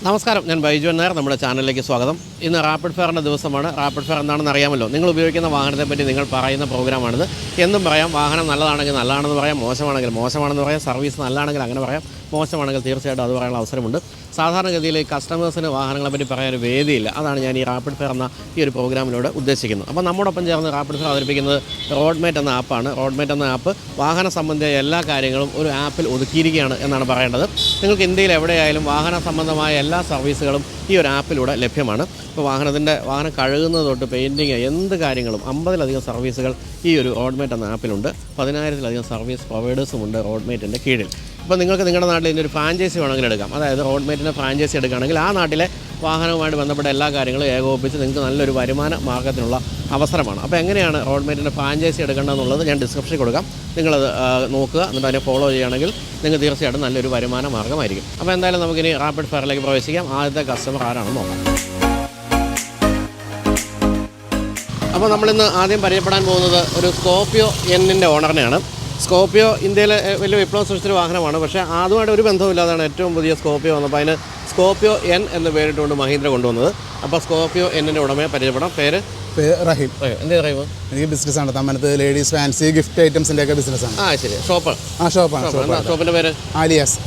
നമസ്കാരം, ഞാൻ ബൈജു നായർ. നമ്മുടെ ചാനലിലേക്ക് സ്വാഗതം. ഇന്ന് റാപ്പിഡ് ഫെയറിൻ്റെ ദിവസമാണ്. റാപ്പിഡ് ഫെയർ എന്താണെന്ന് അറിയാമല്ലോ. നിങ്ങൾ ഉപയോഗിക്കുന്ന വാഹനത്തെപ്പറ്റി നിങ്ങൾ പറയുന്ന പ്രോഗ്രാമാണിത്. എന്തും പറയാം. വാഹനം നല്ലതാണെങ്കിൽ നല്ലതാണെന്ന് പറയാം, മോശമാണെങ്കിൽ മോശമാണെന്ന് പറയാം, സർവീസ് നല്ലതാണെങ്കിൽ അങ്ങനെ പറയാം, മോശമാണെങ്കിൽ തീർച്ചയായിട്ടും അത് പറയാനുള്ള അവസരമുണ്ട്. സാധാരണഗതിയിൽ കസ്റ്റമേഴ്സിന് വാഹനങ്ങളെപ്പറ്റി പറയാൻ ഒരു വേദിയില്ല. അതാണ് ഞാൻ ഈ റാപ്പിഡ് ഫെയർ എന്ന ഈ ഒരു പ്രോഗ്രാമിലൂടെ ഉദ്ദേശിക്കുന്നത്. അപ്പോൾ നമ്മോടൊപ്പം ചേർന്ന് റാപ്പിഡ് ഫെയർ അവതരിപ്പിക്കുന്നത് റോഡ്മേറ്റ് എന്ന ആപ്പാണ്. റോഡ്മേറ്റ് എന്ന ആപ്പ് വാഹന സംബന്ധിയായ എല്ലാ കാര്യങ്ങളും ഒരു ആപ്പിൽ ഒതുക്കിയിരിക്കുകയാണ് എന്നാണ് പറയേണ്ടത്. നിങ്ങൾക്ക് ഇന്ത്യയിൽ എവിടെയായാലും വാഹന സംബന്ധമായ എല്ലാ സർവീസുകളും ഈ ഒരു ആപ്പിലൂടെ ലഭ്യമാണ്. ഇപ്പോൾ വാഹനം കഴുകുന്നത് തൊട്ട് പെയിൻറ്റിങ് എന്ത് കാര്യങ്ങളും 50-ലധികം സർവീസുകൾ ഈ ഒരു റോഡ്മേറ്റ് എന്ന ആപ്പിലുണ്ട്. 10,000-ലധികം സർവീസ് പ്രൊവൈഡേഴ്സുമുണ്ട് റോഡ്മേറ്റിൻ്റെ കീഴിൽ. ഇപ്പോൾ നിങ്ങൾക്ക് നിങ്ങളുടെ നാട്ടിൽ ഇതിൻ്റെ ഒരു ഫ്രാഞ്ചൈസി വേണമെങ്കിൽ എടുക്കാം. അതായത് റോഡ്മേറ്റിൻ്റെ ഫ്രാഞ്ചൈസി എടുക്കുകയാണെങ്കിൽ ആ നാട്ടിലെ വാഹനവുമായിട്ട് ബന്ധപ്പെട്ട എല്ലാ കാര്യങ്ങളും ഏകോപിപ്പിച്ച് നിങ്ങൾക്ക് നല്ലൊരു വരുമാന മാർഗ്ഗത്തിനുള്ള അവസരമാണ്. അപ്പോൾ എങ്ങനെയാണ് റോഡ്മേറ്റിൻ്റെ ഫ്രാഞ്ചൈസി എടുക്കേണ്ടതെന്നുള്ളത് ഞാൻ ഡിസ്ക്രിപ്ഷനിൽ കൊടുക്കാം. നിങ്ങളത് നോക്കുക, എന്നിട്ട് അതിനെ ഫോളോ ചെയ്യുകയാണെങ്കിൽ നിങ്ങൾക്ക് തീർച്ചയായിട്ടും നല്ലൊരു വരുമാന മാർഗ്ഗമായിരിക്കും. അപ്പോൾ എന്തായാലും നമുക്കിനി റാപ്പിഡ് ഫെയറിലേക്ക് പ്രവേശിക്കാം. ആദ്യത്തെ കസ്റ്റമർ ആരാണെന്ന് നോക്കാം. അപ്പോൾ നമ്മളിന്ന് ആദ്യം പരിചയപ്പെടാൻ പോകുന്നത് ഒരു സ്കോർപിയോ എന്നിൻ്റെ ഓണറിനെയാണ്. സ്കോർപിയോ ഇന്ത്യയിലെ വലിയ വിപ്ലവം സൃഷ്ടിച്ചൊരു വാഹനമാണ്. പക്ഷേ അതുമായിട്ട് ഒരു ബന്ധമില്ലാതാണ് ഏറ്റവും പുതിയ സ്കോർപിയോ വന്നപ്പോൾ അതിന് സ്കോർപിയോ എൻ എന്ന് പേരിട്ടുകൊണ്ട് മഹീന്ദ്ര കൊണ്ടുവന്നത്. അപ്പോൾ സ്കോർപിയോ എന്നിൻ്റെ ഉടമയെ പരിചയപ്പെടാം. പേര് റഹീം. എന്ത് പറയുമോ? എനിക്ക് ബിസിനസ്സാണ്. തമ്മനത്ത് ലേഡീസ് ഫാൻസി ഗിഫ്റ്റ് ഐറ്റംസിൻ്റെ ഒക്കെ ബിസിനസ്സാണ്. ശരി. ഷോപ്പാണ്. ഷോപ്പിൻ്റെ പേര് ആലിയാസ്.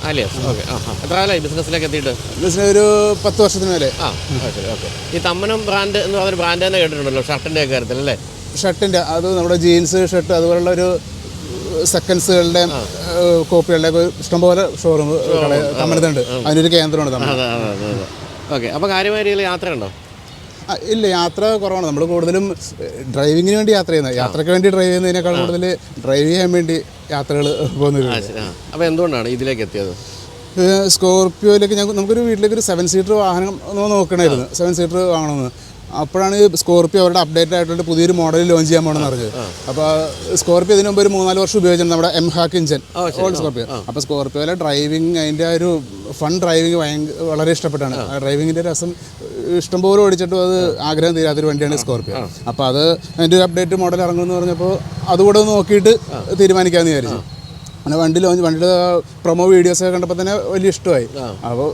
ഓക്കെ. എത്ര കാലമായി ബിസിനസ്സിലേക്ക് എത്തിയിട്ട്? ബിസിനസ് ഒരു 10 വർഷത്തിന് മേലെ. ശരി. ഓക്കെ. ഈ തമ്മനം ബ്രാൻഡ് എന്ന് പറഞ്ഞൊരു ബ്രാൻഡ് തന്നെ കേട്ടിട്ടുണ്ടല്ലോ ഷർട്ടിൻ്റെ ഒക്കെ കാര്യത്തിൽ അല്ലേ? ഷർട്ടിൻ്റെ അത് നമ്മുടെ ജീൻസ് ഷർട്ട് അതുപോലുള്ള ഒരു സെക്കൻഡ്സുകളുടെ കോപ്പികളുടെ ഒക്കെ ഇഷ്ടംപോലെ ഷോറൂം തമ്മനത്തുണ്ട്. അതിനൊരു കേന്ദ്രമാണ് തമ്മനം. ഓക്കെ. അപ്പോൾ കാര്യമായ രീതിയിൽ യാത്രയുണ്ടോ? ഇല്ല, യാത്ര കുറവാണ്. നമ്മൾ കൂടുതലും ഡ്രൈവിങ്ങിന് വേണ്ടി യാത്ര ചെയ്യുന്നത്. യാത്രയ്ക്ക് വേണ്ടി ഡ്രൈവ് ചെയ്യുന്നതിനേക്കാൾ കൂടുതൽ ഡ്രൈവ് ചെയ്യാൻ വേണ്ടി യാത്രകൾ പോകുന്നത്. അപ്പോൾ എന്തുകൊണ്ടാണ് ഇതിലേക്ക് എത്തിയത്? സ്കോർപിയോയിലേക്ക് നമുക്കൊരു വീട്ടിലേക്ക് ഒരു 7 സീറ്റർ വാഹനം നോക്കണമായിരുന്നു. 7 സീറ്റർ വാങ്ങണമെന്ന്. അപ്പോഴാണ് സ്കോർപിയോ അവരുടെ അപ്ഡേറ്റ് ആയിട്ടുള്ള പുതിയൊരു മോഡൽ ലോഞ്ച് ചെയ്യാൻ പോകണമെന്ന് അറിഞ്ഞത്. അപ്പോൾ സ്കോർപിയോ ഇതിനു മുമ്പ് ഒരു 3-4 വർഷം ഉപയോഗിച്ചിട്ടുണ്ട് നമ്മുടെ എംഹാക്ക് ഇഞ്ചൻ ഓൾഡ് സ്കോർപിയോ. അപ്പോൾ സ്കോർപിയോയിലെ ഡ്രൈവിങ്, അതിൻ്റെ ആ ഒരു ഫൺ ഡ്രൈവിങ് വളരെ ഇഷ്ടപ്പെട്ടാണ്. ആ ഡ്രൈവിങ്ങിൻ്റെ രസം ഇഷ്ടംപോലെ ഓടിച്ചിട്ടും അത് ആഗ്രഹം തീരാത്തൊരു വണ്ടിയാണ് സ്കോർപിയോ. അപ്പോൾ അത് അതിൻ്റെ ഒരു അപ്ഡേറ്റ് മോഡൽ ഇറങ്ങുമെന്ന് പറഞ്ഞപ്പോൾ അതുകൂടെ ഒന്ന് നോക്കിയിട്ട് തീരുമാനിക്കാമെന്ന് വിചാരിച്ചു. അങ്ങനെ വണ്ടിയുടെ പ്രൊമോ വീഡിയോസൊക്കെ കണ്ടപ്പോൾ തന്നെ വലിയ ഇഷ്ടമായി. അപ്പോൾ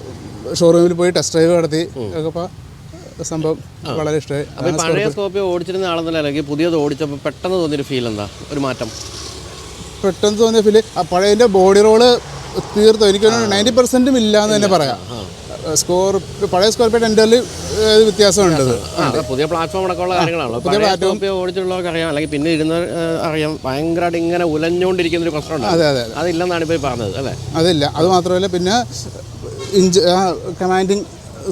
ഷോറൂമിൽ പോയി ടെസ്റ്റ് ഡ്രൈവ് നടത്തി ഒക്കെ സംഭവം വളരെ ഇഷ്ടമായി. പഴയ സ്കോർപിയോ ഓടിച്ചിരുന്ന ആളെന്നല്ല, അല്ലെങ്കിൽ പുതിയത് ഓടിച്ചപ്പോൾ പെട്ടെന്ന് തോന്നിയൊരു ഫീൽ എന്താ? ഒരു മാറ്റം പെട്ടെന്ന് തോന്നിയ ഫീൽ പഴയതിൻ്റെ ബോഡി റോള് തീർത്തും എനിക്ക് 90% ഇല്ല എന്ന് തന്നെ പറയാം. പഴയ സ്കോർപിയോ എൻ്റെ വ്യത്യാസമുണ്ട്. പുതിയ പ്ലാറ്റ്ഫോം അടക്കമുള്ള കാര്യങ്ങളാണല്ലോ. പുതിയ പ്ലാറ്റ്ഫോം ഓടിച്ചിട്ടുള്ളവർക്ക് അറിയാം, അല്ലെങ്കിൽ പിന്നെ ഇരുന്ന് അറിയാം, ഭയങ്കരമായിട്ട് ഇങ്ങനെ ഉലഞ്ഞുകൊണ്ടിരിക്കുന്ന ഒരു പ്രശ്നമുണ്ട്. അതെ. അതില്ലെന്നാണ് ഇപ്പോൾ പറഞ്ഞത് അല്ലേ? അതില്ല. അത് മാത്രമല്ല, പിന്നെ കമാൻഡിങ്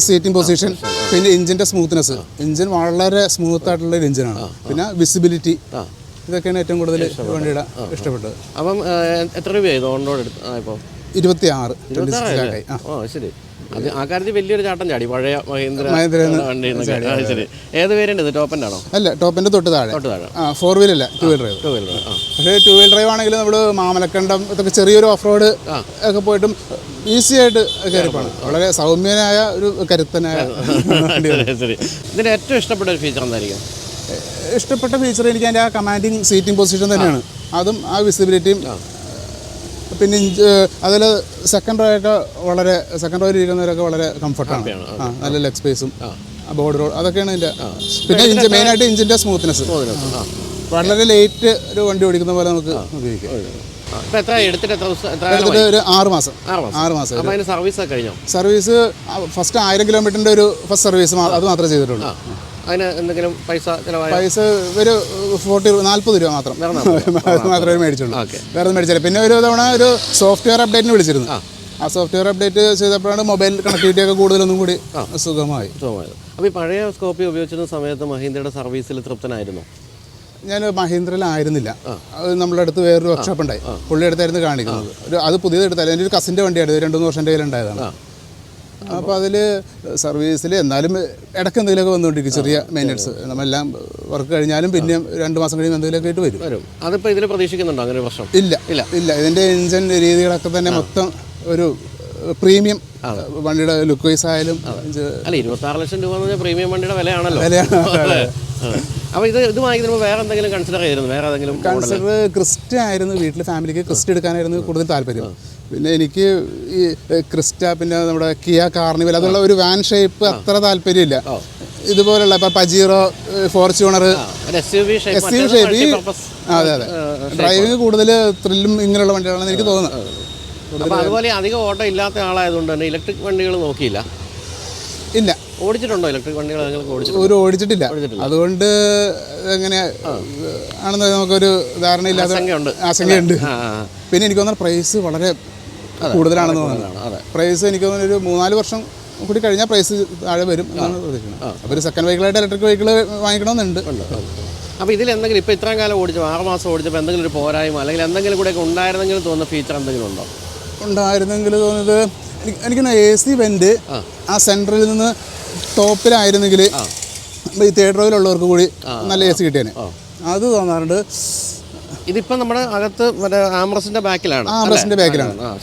സീറ്റിംഗ് പൊസിഷൻ, പിന്നെ എഞ്ചിൻ്റെ സ്മൂത്ത്നെസ്. എഞ്ചിൻ വളരെ സ്മൂത്ത് ഒരു എഞ്ചിനാണ്. പിന്നെ വിസിബിലിറ്റി, ഇതൊക്കെയാണ് ഏറ്റവും കൂടുതൽ വണ്ടിയുടെ ഇഷ്ടപ്പെട്ടത്. അപ്പം എത്ര രൂപയായി ഓൺ റോഡ് ഇപ്പോൾ? 26. ശരി. അത് ആ കാര്യത്തിൽ വലിയൊരു ചാട്ടം ചാടി പഴയ മഹീന്ദ്ര വണ്ടി. ശരി. ഏത് വേരിയൻ്റ് ഇത്? ടോപ്പ് എൻഡ് ആണോ? അല്ല, ടോപ്പിൻ്റെ തൊട്ട് താഴെ. 4 വീൽ അല്ല, 2 വീൽ ഡ്രൈവ്. പക്ഷേ 2 വീൽ ഡ്രൈവ് ആണെങ്കിൽ നമ്മൾ മാമലക്കണ്ടം ഇതൊക്കെ ചെറിയൊരു ഓഫ് റോഡ് ഒക്കെ പോയിട്ടും ഈസി ആയിട്ട് കയറിപ്പാണ്. വളരെ സൗമ്യനായ ഒരു കരുത്തനായ വണ്ടിയാണ്. ശരി. ഇതിൻ്റെ ഏറ്റവും ഇഷ്ടപ്പെട്ട ഒരു ഫീച്ചർ എന്തായിരിക്കും? ഇഷ്ടപ്പെട്ട ഫീച്ചർ എനിക്ക് അതിൻ്റെ ആ കമാൻഡിങ് സീറ്റിംഗ് പൊസിഷൻ തന്നെയാണ്. അതും ആ വിസിബിലിറ്റിയും. പിന്നെ അതിൽ സെക്കൻഡ് റോയിൽ ഇരിക്കുന്നവരൊക്കെ വളരെ കംഫർട്ടാണ്. നല്ല ലെഗ് സ്പേസും ബോർഡ് റോഡ് അതൊക്കെയാണ് ഇതിൻ്റെ. പിന്നെ മെയിനായിട്ട് എഞ്ചിൻ്റെ സ്മൂത്ത്നെസ്. വളരെ ലേറ്റ് ഒരു വണ്ടി ഓടിക്കുന്ന പോലെ നമുക്ക് ഉപയോഗിക്കാം. എടുത്തിട്ട് ഒരു 6 മാസം. സർവീസ് ഫസ്റ്റ് 1000 കിലോമീറ്ററിൻ്റെ ഒരു ഫസ്റ്റ് സർവീസ് അത് മാത്രമേ ചെയ്തിട്ടുള്ളൂ. അതിന് എന്തെങ്കിലും പൈസ ഒരു 40 രൂപ മാത്രമേ മേടിച്ചുള്ളൂ. വേറെ ഒന്നും മേടിച്ചില്ല. പിന്നെ ഒരു തവണ ഒരു സോഫ്റ്റ്വെയർ അപ്ഡേറ്റിന് വിളിച്ചിരുന്നു. ആ സോഫ്റ്റ്വെയർ അപ്ഡേറ്റ് ചെയ്തപ്പോഴാണ് മൊബൈൽ കണക്ടിവിറ്റി ഒക്കെ കൂടുതലൊന്നും കൂടി സുഖമായി. അപ്പോൾ ഈ പഴയ സ്കോർപിയോ ഉപയോഗിച്ചിരുന്ന സമയത്ത് മഹീന്ദ്രയുടെ സർവീസിൽ തൃപ്തനായിരുന്നു? ഞാൻ മഹീന്ദ്രയിലായിരുന്നില്ല. നമ്മുടെ അടുത്ത് വേറൊരു വർക്ക്ഷോപ്പ് ഉണ്ടായി, പുള്ളി അടുത്തായിരുന്നു കാണിക്കുന്നത്. അത് പുതിയത് എടുത്താലും എൻ്റെ ഒരു കസിൻ്റെ വണ്ടിയായിരുന്നു, 2-3 വർഷം എൻ്റെ കയ്യിലുണ്ടായതാണ്. അപ്പോൾ അതിൽ സർവീസിൽ എന്നാലും ഇടയ്ക്ക് എന്തെങ്കിലുമൊക്കെ വന്നുകൊണ്ടിരിക്കും, ചെറിയ മെയിൻ്റനൻസ്. നമ്മളെല്ലാം വർക്ക് കഴിഞ്ഞാലും പിന്നെ 2 മാസം കഴിയുമ്പോൾ എന്തെങ്കിലുമൊക്കെ ആയിട്ട് വരും. അതിപ്പോൾ ഇതിൽ പ്രതീക്ഷിക്കുന്നുണ്ടോ അങ്ങനെ പ്രശ്നം? ഇല്ല. ഇതിൻ്റെ എഞ്ചിൻ രീതികളൊക്കെ തന്നെ മൊത്തം ഒരു പ്രീമിയം വണ്ടിയുടെ ലുക്ക് വൈസ് ആയാലും. അല്ല, 26 ലക്ഷം രൂപ എന്ന് പറഞ്ഞാൽ പ്രീമിയം വണ്ടിയുടെ വിലയാണല്ലോ. അപ്പോൾ ഇത് വാങ്ങിക്കുമ്പോൾ വേറെ എന്തെങ്കിലും കൺസിഡർ ചെയ്തിരുന്നു? വേറെ ഏതെങ്കിലും കൺസിഡർ ക്രിസ്റ്റ ആയിരുന്നു. വീട്ടിൽ ഫാമിലിക്ക് ക്രിസ്റ്റ എടുക്കാനായിരുന്നു കൂടുതൽ താല്പര്യം. പിന്നെ എനിക്ക് ഈ ക്രിസ്റ്റ, പിന്നെ നമ്മുടെ കിയ കാർണിവൽ, അതുള്ള ഒരു വാൻ ഷേപ്പ് അത്ര താല്പര്യമില്ല. ഇതുപോലുള്ള ഇപ്പം പജീറോ, ഫോർച്യൂണർ, SUV ഷേപ്പ് ഈ അതെ ഡ്രൈവിംഗ് കൂടുതൽ ത്രില്ലും ഇങ്ങനെയുള്ള വണ്ടികളാണെന്ന് എനിക്ക് തോന്നുന്നത്. അപ്പോൾ അതുപോലെ അധികം ഓട്ടം ഇല്ലാത്ത ആളായതുകൊണ്ട് തന്നെ ഇലക്ട്രിക് വണ്ടികൾ നോക്കിയില്ല. ഇല്ല, ഓടിച്ചിട്ടുണ്ടോ ഇലക്ട്രിക് വണ്ടികൾ? ഒരു ഓടിച്ചിട്ടില്ല. അതുകൊണ്ട് എങ്ങനെ ആണെന്ന് നമുക്കൊരു ധാരണയില്ലാത്ത ആശങ്കയുണ്ട്. പിന്നെ എനിക്ക് തോന്നുന്നു പ്രൈസ് വളരെ കൂടുതലാണെന്ന് തോന്നുന്നു. പ്രൈസ് എനിക്ക് തോന്നുന്നു ഒരു 3-4 വർഷം കൂടി കഴിഞ്ഞാൽ പ്രൈസ് താഴെ വരും എന്നാണ് പ്രതീക്ഷിക്കുന്നത്. അപ്പോൾ ഒരു സെക്കൻഡ് വെഹിക്കിളായിട്ട് ഇലക്ട്രിക് വെഹിക്കിൾ വാങ്ങിക്കണമെന്നുണ്ട്. അപ്പോൾ ഇതിൽ എന്തെങ്കിലും ഇപ്പോൾ ഇത്രയും കാലം ഓടിച്ചു 6 മാസം ഓടിച്ചപ്പോൾ എന്തെങ്കിലും ഒരു പോരായ്മ അല്ലെങ്കിൽ എന്തെങ്കിലും കൂടെയൊക്കെ ഉണ്ടായിരുന്നെങ്കിൽ തോന്നുന്ന ഫീച്ചർ എന്തെങ്കിലും ഉണ്ടോ? ഉണ്ടായിരുന്നെങ്കിൽ തോന്നുന്നത് എനിക്ക് AC വെൻ്റ് ആ സെൻറ്ററിൽ നിന്ന് ടോപ്പിലായിരുന്നെങ്കിൽ ഈ തേർഡ് റോയിലുള്ളവർക്ക് കൂടി നല്ല AC കിട്ടിയേനെ. അത് തോന്നാറുണ്ട്. ഇതിപ്പം നമ്മുടെ അകത്ത് മറ്റേ ആംബ്രസിന്റെ ബാക്കിലാണ്.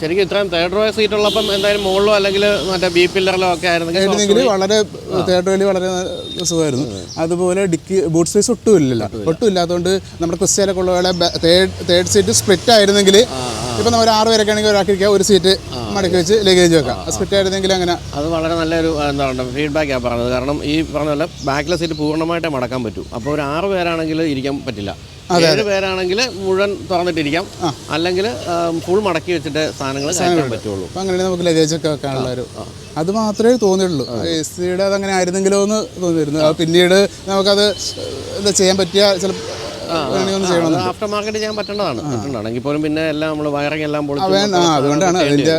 ശരിക്കും ഇത്രയും തേർഡ് റോ സീറ്റ് ഉള്ളപ്പം എന്തായാലും മുകളിലോ അല്ലെങ്കിൽ മറ്റേ ബി പില്ലറിലോ ഒക്കെ ആയിരുന്നെങ്കിൽ വളരെ തേർഡ് റോയിൽ വളരെ സുഖമായിരുന്നു. അതുപോലെ ഡിക്കി ബൂട്ട് സ്പേസ് ഒട്ടും ഇല്ലാത്തതുകൊണ്ട് നമ്മുടെ ക്രിസ്റ്റയിലൊക്കെ ഉള്ള പോലെ തേർഡ് സീറ്റ് സ്പ്ലിറ്റ് ആയിരുന്നെങ്കിൽ ഇപ്പം നമ്മൾ 6 പേരൊക്കെ ആണെങ്കിൽ ഒരാൾക്കിരിക്കുക, ഒരു സീറ്റ് മടക്കി വെച്ച് ലഗേജ് വെക്കാം. സ്പ്ലിറ്റ് ആയിരുന്നെങ്കിൽ അങ്ങനെ അത് വളരെ നല്ലൊരു എന്താ പറയുക ഫീഡ്ബാക്കാണ് പറഞ്ഞത്. കാരണം ഈ പറഞ്ഞ പോലെ ബാക്കിലെ സീറ്റ് പൂർണ്ണമായിട്ടേ മടക്കാൻ പറ്റൂ. അപ്പോൾ ഒരു 6 പേരാണെങ്കിൽ ഇരിക്കാൻ പറ്റില്ല. 7 പേരാണെങ്കിൽ മുഴുവൻ തുറന്നിട്ടിരിക്കാം, അല്ലെങ്കിൽ ഫുൾ മടക്കി വെച്ചിട്ട് സാധനങ്ങൾ കയറ്റാൻ പറ്റുള്ളൂ. അപ്പം അങ്ങനെ നമുക്ക് ലഗേജ് ഒക്കെ വെക്കാനുള്ള ഒരു അത് മാത്രമേ തോന്നിയുള്ളൂ. AC-യുടെ അതങ്ങനെ ആയിരുന്നെങ്കിലോ എന്ന് തോന്നിയിരുന്നു. പിന്നീട് നമുക്കത് എന്താ ചെയ്യാൻ പറ്റിയ ചില ആഫ്റ്റർ മാർക്കറ്റ് ചെയ്യാൻ പറ്റേണ്ടതാണെങ്കിൽ പോലും പിന്നെ എല്ലാം നമ്മൾ വയറിങ് എല്ലാം അതുകൊണ്ടാണ് അതിൻ്റെ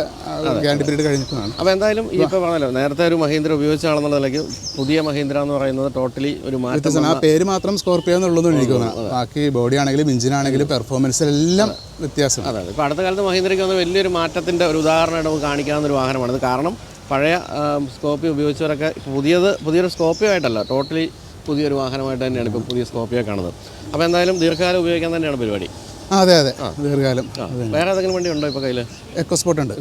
ഗ്യാരണ്ടി പീരീഡ് കഴിഞ്ഞിട്ടാണ്. അപ്പോൾ എന്തായാലും ഈ ഇപ്പോൾ പറഞ്ഞല്ലോ നേരത്തെ ഒരു മഹീന്ദ്ര ഉപയോഗിച്ച ആളെന്നുള്ള നിലയ്ക്ക് പുതിയ മഹീന്ദ്ര എന്ന് പറയുന്നത് ടോട്ടലി ഒരു മാറ്റം. ആ പേര് മാത്രം സ്കോർപിയോ എന്നുള്ളൂ എനിക്ക് തോന്നുന്നു. ബാക്കി ബോഡി ആണെങ്കിലും എഞ്ചിനാണെങ്കിലും പെർഫോമൻസിലെല്ലാം വ്യത്യാസം. അതെ, ഇപ്പോൾ അടുത്ത കാലത്ത് മഹീന്ദ്രയ്ക്ക് വന്ന വലിയൊരു മാറ്റത്തിൻ്റെ ഒരു ഉദാഹരണമായിട്ട് നമുക്ക് കാണിക്കാവുന്ന ഒരു വാഹനമാണ്. കാരണം പഴയ സ്കോർപിയോ ഉപയോഗിച്ചവരൊക്കെ പുതിയൊരു സ്കോർപിയോ ആയിട്ടല്ല, ടോട്ടലി പുതിയൊരു വാഹനമായിട്ട് തന്നെയാണ് ഇപ്പോൾ പുതിയ സ്കോർപിയോ കാണുന്നത്. അപ്പോൾ എന്തായാലും ദീർഘകാലം ഉപയോഗിക്കാൻ തന്നെയാണ് പരിപാടി. അതെ ദീർഘകാലം. വേറെ ഏതെങ്കിലും വണ്ടി ഉണ്ടോ ഇപ്പോൾ കയ്യിൽ? എക്കോസ്പോർട്ട് ഉണ്ട്.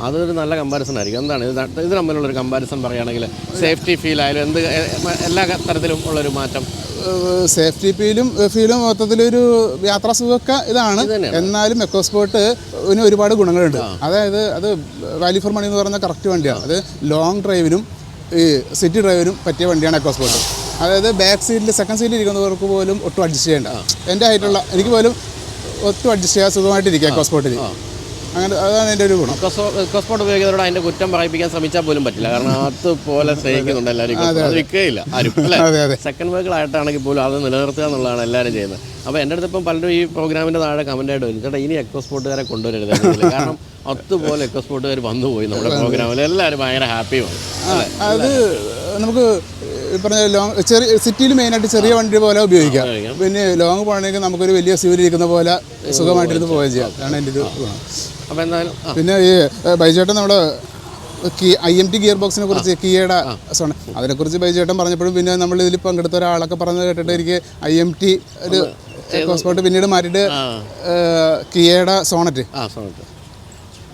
അതൊരു നല്ല കമ്പാരിസൺ ആയിരിക്കും. എന്താണ് ഇത് തമ്മിലുള്ളൊരു കമ്പാരിസൺ പറയുകയാണെങ്കിൽ സേഫ്റ്റി ഫീൽ ആയാലും എല്ലാ തരത്തിലും ഉള്ളൊരു മാറ്റം? സേഫ്റ്റി ഫീലും മൊത്തത്തിലൊരു യാത്രാസുഖമൊക്കെ ഇതാണ്. എന്നാലും എക്കോസ്പോർട്ട് ഒരുപാട് ഗുണങ്ങളുണ്ട്. അതായത് അത് വാല്യൂ ഫോർ മണി എന്ന് പറയുന്ന കറക്റ്റ് വണ്ടിയാണ്. അത് ലോങ് ഡ്രൈവിനും ഈ സിറ്റി ഡ്രൈവിനും പറ്റിയ വണ്ടിയാണ് എക്കോസ്പോർട്ട്. അതായത് ബാക്ക് സീറ്റിൽ സെക്കൻഡ് സീറ്റിൽ ഇരിക്കുന്നവർക്ക് പോലും ഒട്ടും അഡ്ജസ്റ്റ് ചെയ്യേണ്ട. എൻ്റെ ഹൈറ്റുള്ള എനിക്ക് പോലും ഒട്ടും അഡ്ജസ്റ്റ് ചെയ്യാൻ സുഖമായിട്ടിരിക്കുക എക്കോസ്പോർട്ടിൽ. അങ്ങനെ അതാണ് എൻ്റെ ഒരു ഗുണം. എക്കോസ്പോർട്ട് ഉപയോഗിക്കുന്നവരോട് അതിൻ്റെ കുറ്റം പറയിപ്പിക്കാൻ ശ്രമിച്ചാൽ പോലും പറ്റില്ല. കാരണം അതുപോലെ സ്നേഹിക്കുന്നുണ്ട് എല്ലാവരും. അത് വിൽക്കുകയില്ല ആരും. സെക്കൻഡ് വെഹിക്കിൾ ആയിട്ടാണെങ്കിൽ പോലും അത് നിലനിർത്തുക എന്നുള്ളതാണ് എല്ലാവരും ചെയ്യുന്നത്. അപ്പോൾ എൻ്റെ അടുത്ത് ഇപ്പം പലരും ഈ പ്രോഗ്രാമിൻ്റെ താഴെ കമൻറ്റായിട്ട് വരും, ചേട്ടാ ഇനി എക്കോസ്പോർട്ടുകാരെ കൊണ്ടുവരരുത്. കാരണം അതുപോലെ എക്കോസ്പോർട്ടുകാർ വന്നുപോയി നമ്മുടെ പ്രോഗ്രാമിൽ. എല്ലാവരും ഭയങ്കര ഹാപ്പിയുമാണ്. അത് നമുക്ക് പറഞ്ഞ ലോങ് സിറ്റിയിൽ മെയിനായിട്ട് ചെറിയ വണ്ടി പോലെ ഉപയോഗിക്കാം. പിന്നെ ലോങ് പോകണമെങ്കിൽ നമുക്കൊരു വലിയ സ്യൂരിയിരിക്കുന്ന പോലെ സുഖമായിട്ടിരുന്ന് പോവുകയും ചെയ്യാം. അതാണ് എൻ്റെ ഒരു ഗുണം. അപ്പോൾ എന്തായാലും പിന്നെ ഈ ബൈജേട്ടൻ നമ്മുടെ IMT ഗിയർ ബോക്സിനെ കുറിച്ച് കിയയുടെ സോൺ അതിനെക്കുറിച്ച് ബൈജേട്ടൻ പറഞ്ഞപ്പോഴും പിന്നെ നമ്മൾ ഇതിൽ പങ്കെടുത്ത ഒരാളൊക്കെ പറഞ്ഞത് കേട്ടിട്ട് എനിക്ക് IMT ഒരു എക്കോസ്പോർട്ട് പിന്നീട് മാറ്റിയിട്ട് കിയയുടെ സോണറ്റ്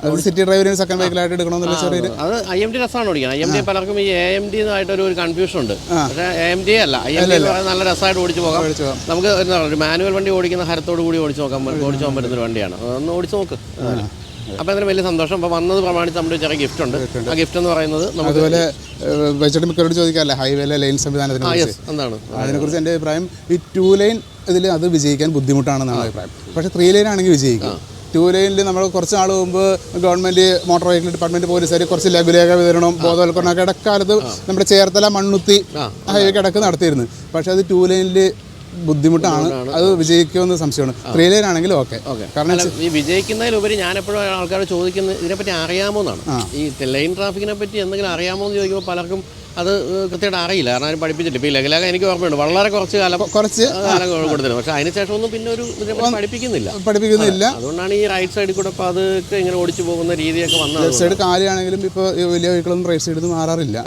അത് സിറ്റി ഡ്രൈവറിന് സെക്കൻഡ് വെഹിക്കിളായിട്ട് എടുക്കണമെന്നുള്ള ചെറിയൊരു അത് IMT രസമാണ് ഓടിക്കാൻ. IMT പലർക്കും ഈ AMD ആയിട്ടൊരു കൺഫ്യൂഷൻ ഉണ്ട്. പക്ഷേ AMD അല്ല, IMT നല്ല രസമായിട്ട് ഓടിച്ചു പോകാം. നമുക്ക് എന്താ പറയുക, ഒരു മാനുവൽ വണ്ടി ഓടിക്കുന്ന ഹരത്തോട് കൂടി ഓടിച്ചു പോകാൻ പറ്റുന്നൊരു വണ്ടിയാണ്. ഒന്ന് ഓടിച്ചു നോക്ക്. അപ്പോൾ അതിന് വലിയ സന്തോഷം. അപ്പോൾ വന്നത് പ്രമാണിച്ച് നമ്മുടെ ചെറിയ ഗിഫ്റ്റ് ഉണ്ട്. ആ ഗിഫ്റ്റ് എന്ന് പറയുന്നത് അതുപോലെ വെച്ചിട്ട് മിക്കവരോട് ചോദിക്കാമല്ലേ ഹൈവേയിലെ ലൈൻ സംവിധാനത്തിന് എന്താണ് അതിനെക്കുറിച്ച് എൻ്റെ അഭിപ്രായം. ഈ 2 ലൈൻ ഇതിൽ അത് വിജയിക്കാൻ ബുദ്ധിമുട്ടാണെന്നാണ് അഭിപ്രായം. പക്ഷേ 3 ലൈൻ ആണെങ്കിൽ വിജയിക്കും. 2 ലൈനിൽ നമ്മൾ കുറച്ച് നാൾ മുമ്പ് ഗവൺമെൻറ് മോട്ടോർ വെഹിക്കിൾ ഡിപ്പാർട്ട്മെൻറ്റ് പോലീസുകാർ കുറച്ച് ലഘുലേഖ വിതരണം ബോധവൽക്കരണമൊക്കെ ഇടക്കാലത്ത് നമ്മുടെ ചേർത്തല മണ്ണുത്തി ഹൈവേക്ക് ഇടക്ക് നടത്തിയിരുന്നു. പക്ഷേ അത് 2 ലൈനിൽ ബുദ്ധിമുട്ടാണ്. അത് വിജയിക്കുമെന്ന് സംശയമാണ്. 3 ലൈൻ ആണെങ്കിലും ഓക്കെ. കാരണം ഈ വിജയിക്കുന്നതിലുപരി ഞാനെപ്പോഴും ആൾക്കാർ ചോദിക്കുന്നത് ഇതിനെപ്പറ്റി അറിയാമോ എന്നാണ്. ഈ ലൈൻ ട്രാഫിക്കിനെ പറ്റി എന്തെങ്കിലും അറിയാമോ എന്ന് ചോദിക്കുമ്പോൾ പലർക്കും അത് കൃത്യമായിട്ട് അറിയില്ല. കാരണം ആരും പഠിപ്പിച്ചിട്ട്. ഇപ്പോൾ ഈ ലഘുലേഖ എനിക്ക് ഓർമ്മയുണ്ട്, വളരെ കുറച്ച് കാലം കൊടുത്തിരുന്നു. പക്ഷേ അതിനുശേഷം ഒന്നും പിന്നെ ഒരു പഠിപ്പിക്കുന്നില്ല. അതുകൊണ്ടാണ് ഈ റൈറ്റ് സൈഡിൽ കൂടെ ഇപ്പോൾ അതൊക്കെ ഇങ്ങനെ ഓടിച്ചു പോകുന്ന രീതിയൊക്കെ വന്നത്. ലെഫ്റ്റ് സൈഡ് കാലിയാണെങ്കിലും ഇപ്പോൾ വലിയ വെഹിക്കിളൊന്നും റൈറ്റ് സൈഡിൽ നിന്ന് മാറാറില്ല.